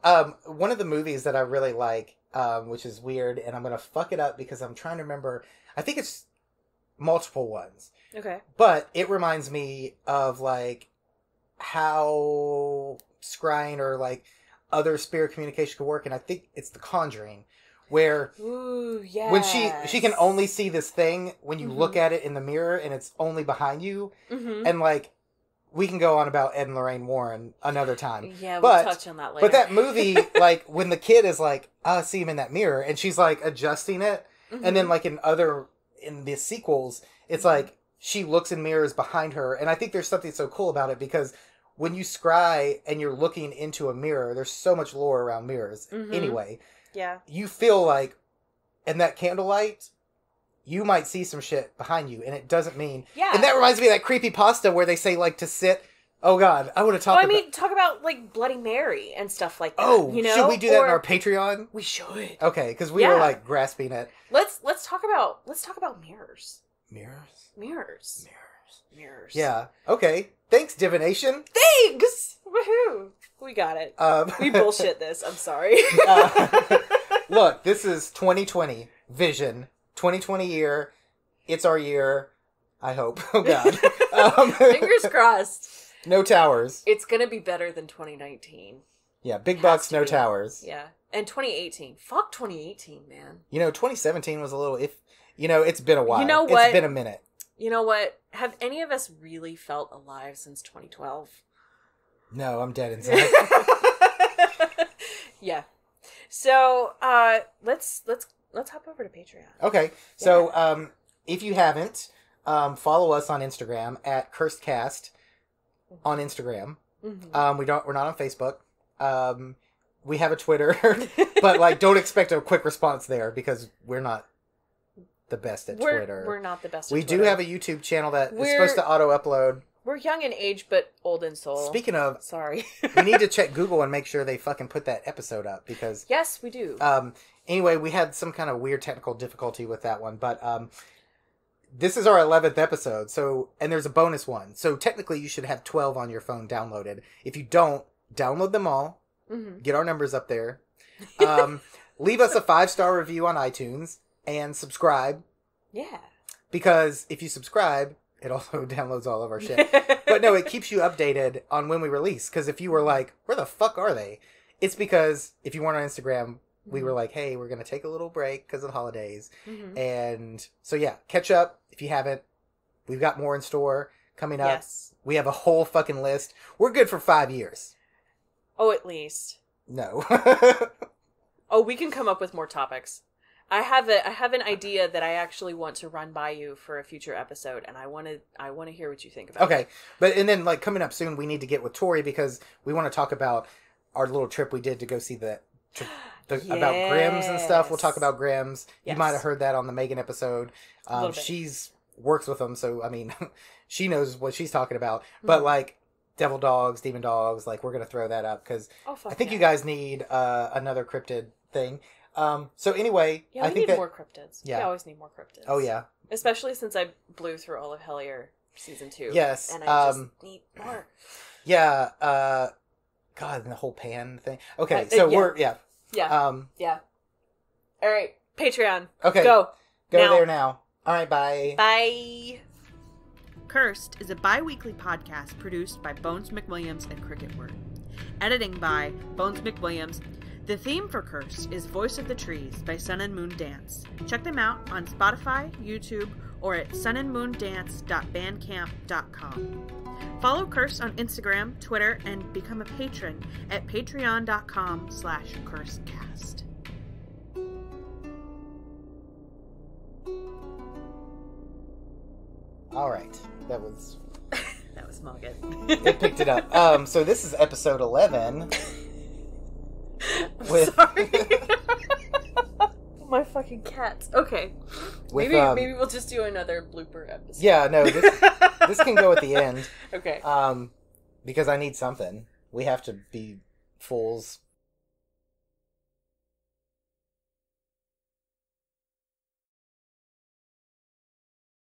one of the movies that I really like, which is weird, and I'm gonna fuck it up because I'm trying to remember. I think it's multiple ones. Okay. But it reminds me of like how scrying or like other spirit communication could work, and I think it's The Conjuring, where when she can only see this thing when you look at it in the mirror, and it's only behind you, and like. We can go on about Ed and Lorraine Warren another time. Yeah, we'll touch on that later. But that movie, like, when the kid is like, I see him in that mirror, and she's, like, adjusting it, and then, like, in the sequels, it's like, she looks in mirrors behind her, and I think there's something so cool about it, because when you scry and you're looking into a mirror, there's so much lore around mirrors, anyway. Yeah. You feel like, in that candlelight... you might see some shit behind you, and it doesn't mean... Yeah. And that reminds me of that creepypasta where they say, like, to sit... Oh, God. I want to talk about... talk about, like, Bloody Mary and stuff like that. Oh, you know? Should we do that in our Patreon? We should. Okay, because we were, like, grasping it. Let's talk about mirrors. Mirrors? Mirrors. Yeah. Okay. Thanks, divination. Thanks! Woohoo! We got it. We bullshit this. I'm sorry. Look, this is 2020 vision. 2020 year. It's our year. I hope. Oh, God. Fingers crossed. No towers. It's going to be better than 2019. Yeah, big bucks, no towers. Yeah. And 2018. Fuck 2018, man. You know, 2017 was a little... it's been a while. You know what? It's been a minute. You know what? Have any of us really felt alive since 2012? No, I'm dead inside. Yeah. So, let's hop over to Patreon. Okay. So, if you haven't, follow us on Instagram at CursedCast on Instagram. Mm-hmm. We're not on Facebook. We have a Twitter, but like, don't expect a quick response there because we're not the best at Twitter. We're not the best at We Twitter. do have a YouTube channel that is supposed to auto-upload. We're young in age, but old in soul. Speaking of... Sorry. we need to check Google and make sure they fucking put that episode up because... Yes, we do. Anyway, we had some kind of weird technical difficulty with that one, but this is our 11th episode, so and there's a bonus one. So technically you should have 12 on your phone downloaded. If you don't, download them all. Mm-hmm. Get our numbers up there. Leave us a 5-star review on iTunes and subscribe. Yeah. Because if you subscribe... it also downloads all of our shit. But no, it keeps you updated on when we release. Because if you were like, where the fuck are they? It's because if you weren't on Instagram, we were like, hey, we're going to take a little break because of the holidays. Mm-hmm. And so, yeah, catch up if you haven't. We've got more in store coming up. Yes. We have a whole fucking list. We're good for 5 years. Oh, at least. No. Oh, we can come up with more topics. I have an idea that I actually want to run by you for a future episode, and I want to hear what you think about it. Okay, but and then like coming up soon, we need to get with Tori because we want to talk about our little trip we did to go see about Grimm's and stuff. We'll talk about Grimm's. Yes. You might have heard that on the Megan episode. She's works with them, so I mean, she knows what she's talking about. Mm-hmm. But like devil dogs, demon dogs, like we're gonna throw that up because I think you guys need another cryptid thing. So anyway, I think need more cryptids. Yeah. We always need more cryptids. Oh yeah. Especially since I blew through all of Hellier season 2. Yes. And I just need more. Yeah. God, and the whole pan thing. Okay, so we're Yeah. Yeah. All right, Patreon. Okay. Go there now. All right, bye. Bye. Cursed is a bi-weekly podcast produced by Bones McWilliams and Cricket Word. Editing by Bones McWilliams. The theme for Cursed is Voice of the Trees by Sun and Moon Dance. Check them out on Spotify, YouTube, or at sunandmoondance.bandcamp.com. Follow Cursed on Instagram, Twitter, and become a patron at patreon.com/cursedcast. All right. That was smog it. It picked it up. So this is episode 11. Sorry. My fucking cats. Okay. Maybe we'll just do another blooper episode. Yeah, no, this can go at the end. Okay. Because I need something. We have to be fools